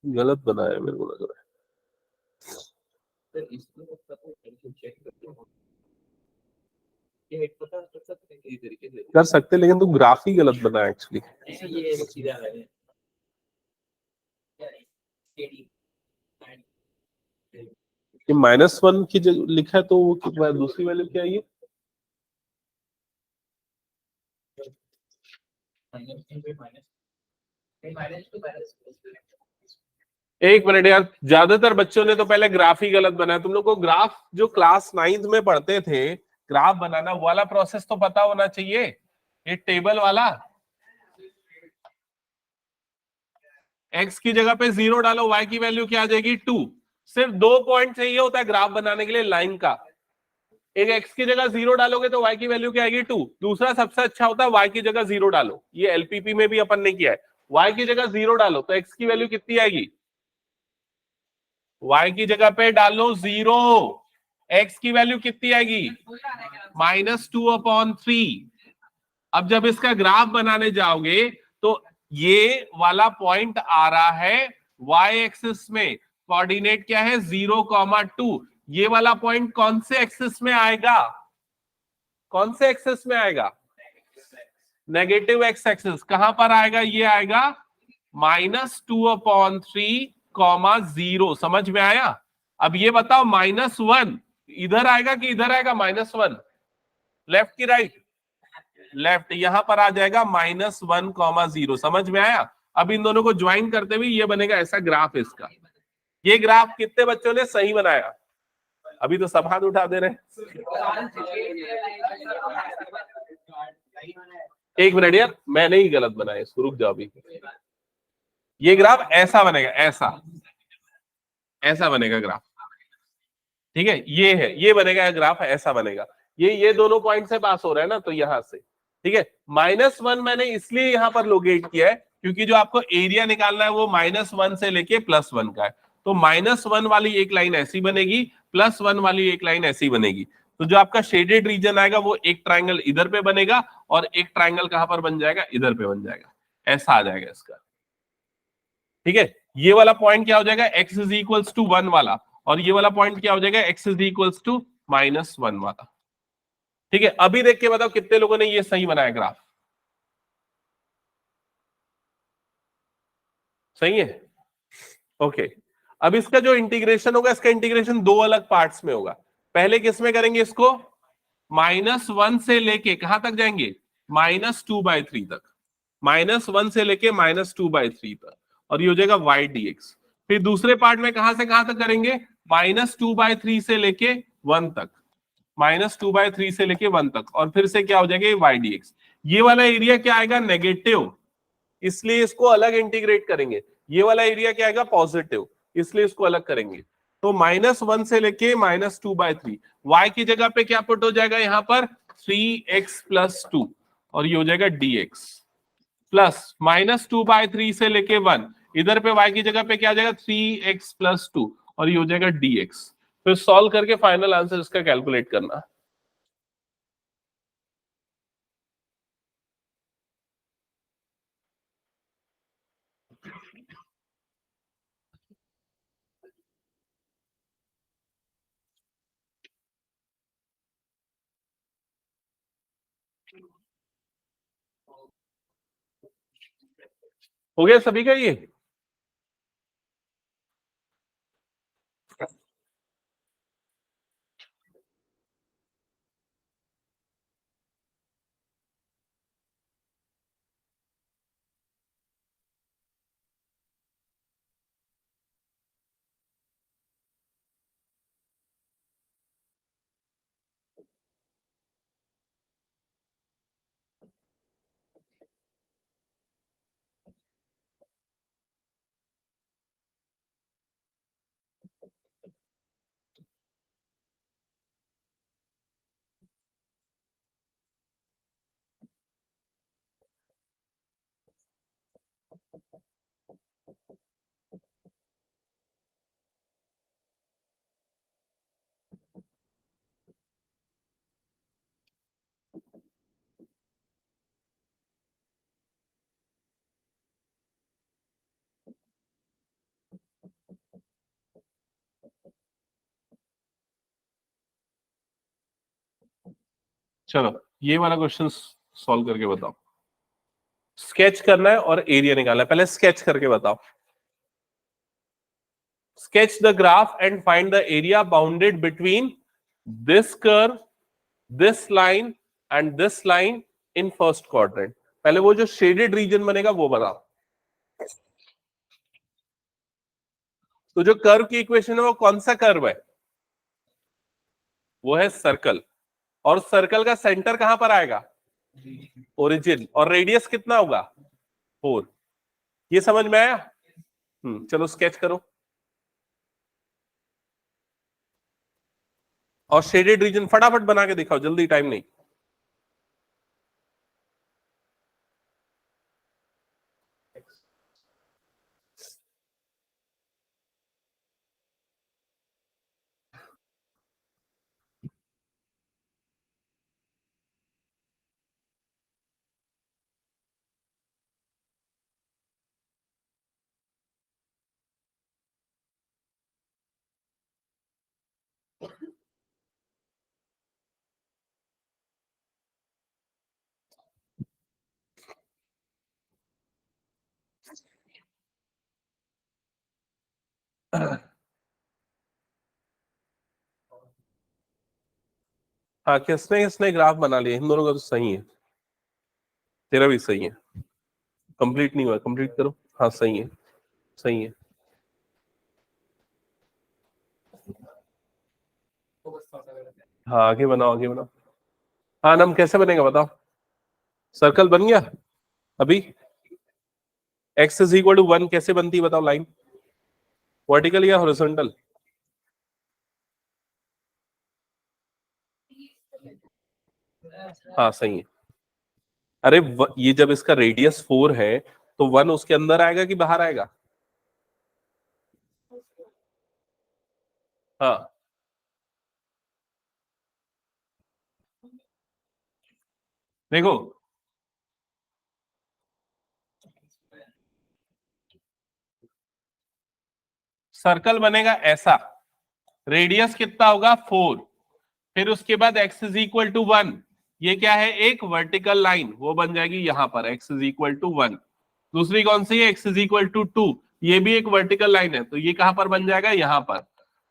गलत बनाया है मेरे को लग रहा है। कर सकते लेकिन तुम ग्राफ ही गलत बनाया एक्चुअली। कि -1 की जो लिखा है तो वो दूसरी वैल्यू क्या है ये? एक मिनट यार, ज्यादातर बच्चों ने तो पहले ग्राफ ही गलत बनाया। तुम लोग को ग्राफ जो क्लास 9th में पढ़ते थे, ग्राफ बनाना वाला प्रोसेस तो पता होना चाहिए, ये टेबल वाला। एक्स की जगह पे 0 डालो, वाई की वैल्यू क्या आ जाएगी 2। सिर्फ 2 पॉइंट चाहिए होता है ग्राफ बनाने के लिए लाइन का। एक एक्स की जगह 0 डालोगे तो वाई की वैल्यू क्या आएगी 2। दूसरा सबसे अच्छा होता है वाई की जगह 0 डालो, ये एलपीपी में भी अपन ने किया है। वाई की जगह 0 डालो तो एक्स की वैल्यू कितनी आएगी, वाई की जगह पे डालो 0, एक्स की वैल्यू कितनी आएगी -2/3। अब जब इसका ग्राफ बनाने जाओगे तो ये वाला पॉइंट आ रहा है वाई एक्सिस में, कोऑर्डिनेट क्या है 0,2। ये वाला पॉइंट कौन से एक्सिस में आएगा, कौन से एक्सिस में आएगा, नेगेटिव एक्स एक्सिस। कहां पर आएगा, ये आएगा -2/3, 0। समझ में आया? अब ये बताओ -1 इधर आएगा कि इधर आएगा, -1 लेफ्ट की राइट, लेफ्ट। यहां पर आ जाएगा -1,0। समझ में आया? अब इन दोनों को ज्वाइन करते हुए ये बनेगा ऐसा ग्राफ इसका। ये ग्राफ कितने बच्चों ने सही बनाया? अभी तो सब हाथ उठा दे रहे। एक मिनट यार, मैंने ही गलत बनाया इसको, रुक जाओ अभी। ये ग्राफ ऐसा बनेगा, ऐसा ऐसा बनेगा ग्राफ। ठीक है, ये है, ये बनेगा ग्राफ, ऐसा बनेगा। ये दोनों पॉइंट से पास हो रहा है ना, तो यहां से। ठीक है, -1 मैंने इसलिए यहां पर लोकेट किया है क्योंकि जो आपको एरिया निकालना है वो -1 से लेके +1 का है। तो -1 वाली एक लाइन ऐसी बनेगी, +1 वाली एक लाइन ऐसी बनेगी। तो जो आपका शेडेड रीजन आएगा वो एक ट्राइंगल इधर पे बनेगा और एक ट्राइंगल कहां पर बन जाएगा, इधर पे बन जाएगा। ऐसा आ जाएगा इसका। ठीक है, ये वाला पॉइंट क्या हो जाएगा, x इज इक्वल्स टू 1 वाला, और ये वाला पॉइंट क्या हो जाएगा, x इज इक्वल्स टू -1 वाला। ठीक है, अभी देख के बताओ कितने लोगों ने ये सही बनाया ग्राफ? सही है, ओके। अब इसका जो इंटीग्रेशन होगा, इसका इंटीग्रेशन दो अलग पार्ट्स में होगा। पहले किस में करेंगे इसको, -1 से लेके कहां तक जाएंगे, -2/3 तक। -1 से लेके -2/3 तक, और ये हो जाएगा y dx। फिर दूसरे पार्ट में कहां से कहां तक करेंगे, -2/3 से लेके 1 तक, -2/3 से लेके 1 तक, और फिर से क्या हो जाएगा y dx। ये वाला एरिया क्या आएगा, नेगेटिव, इसलिए इसको अलग इंटीग्रेट करेंगे। ये वाला एरिया क्या आएगा, पॉजिटिव, इसलिए इसको अलग करेंगे। तो -1 से लेके -2/3, y की जगह पे क्या पुट हो जाएगा यहाँ पर 3x + 2 और ये हो जाएगा dx प्लस -2/3 से लेके 1, इधर पे y की जगह पे क्या आ जाएगा 3x + 2 और ये हो जाएगा dx। फिर सॉल्व करके फाइनल आंसर इसका कैलकुलेट करना। हो गया सभी का ये? चलो ये वाला क्वेश्चन सॉल्व करके बताओ। स्केच करना है और एरिया निकालना है, पहले स्केच करके बताओ। Sketch the graph and find the area bounded between this curve, this line and this line in first quadrant. पहले वो जो शेडेड रीजन बनेगा वो बताओ। तो जो कर्व की इक्वेशन है वो कौन सा कर्व है? वो है सर्कल। और सर्कल का सेंटर कहां पर आएगा? ओरिजिन। और रेडियस कितना होगा? 4। ये समझ में आया? चलो स्केच करो। और शेडेड रीजन फटाफट बना के दिखाओ, जल्दी, टाइम नहीं। हाँ, किसने किसने ग्राफ बना लिया? इन दोनों का तो सही है, तेरा भी सही है। कंप्लीट नहीं हुआ, कंप्लीट करो। हाँ सही है, सही है। हाँ आगे बनाओ, आगे बनाओ। हाँ नम कैसे बनेगा बताओ। सर्कल बन गया अभी। x = 1 कैसे बनती है बताओ लाइन? वर्टिकल या हॉरिजॉन्टल? हाँ सही है। अरे ये जब इसका रेडियस 4 है तो 1 उसके अंदर आएगा कि बाहर आएगा? हाँ देखो, सर्कल बनेगा ऐसा, रेडियस कितना होगा 4, फिर उसके बाद x = 1। ये क्या है? एक वर्टिकल लाइन, वो बन जाएगी यहां पर x = 1। दूसरी कौन सी है? x = 2। ये भी एक वर्टिकल लाइन है, तो ये कहां पर बन जाएगा? यहां पर।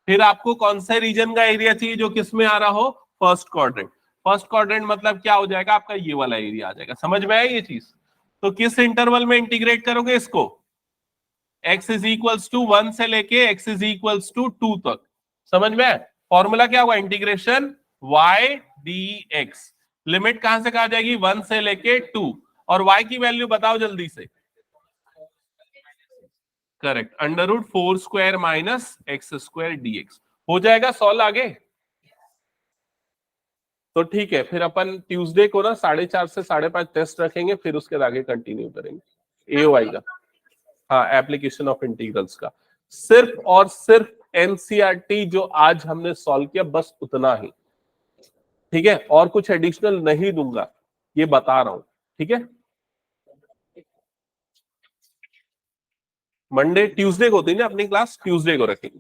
फिर आपको कौन से रीजन का एरिया चाहिए जो किस में आ रहा हो? First quadrant. फर्स्ट क्वाड्रेंट मतलब क्या हो जाएगा आपका? ये वाला एरिया आ जाएगा। समझ में आया ये चीज? तो किस इंटरवल में इंटीग्रेट करोगे इसको? x = 1 से लेके x = 2 तक। समझ में? फॉर्मूला क्या होगा? Integration y dx। लिमिट कहां से कहा जाएगी? 1 से लेके 2। और y की वैल्यू बताओ जल्दी से। करेक्ट, √4² माइनस x² dx हो जाएगा सॉल्व आगे। तो ठीक है, फिर अपन ट्यूसडे को ना 4:30 से 5:30 टेस्ट रखेंगे, फिर उसके बाद आगे कंटिन्यू करेंगे एओआई का, हाँ एप्लीकेशन ऑफ इंटीग्रल्स का। सिर्फ और सिर्फ एनसीईआरटी जो आज हमने सॉल्व किया बस उतना ही, ठीक है, और कुछ एडिशनल नहीं दूंगा, ये बता रहा हूं, ठीक है। मंडे ट्यूसडे को होती है ना अपनी क्लास, ट्यूसडे को रखेंगे।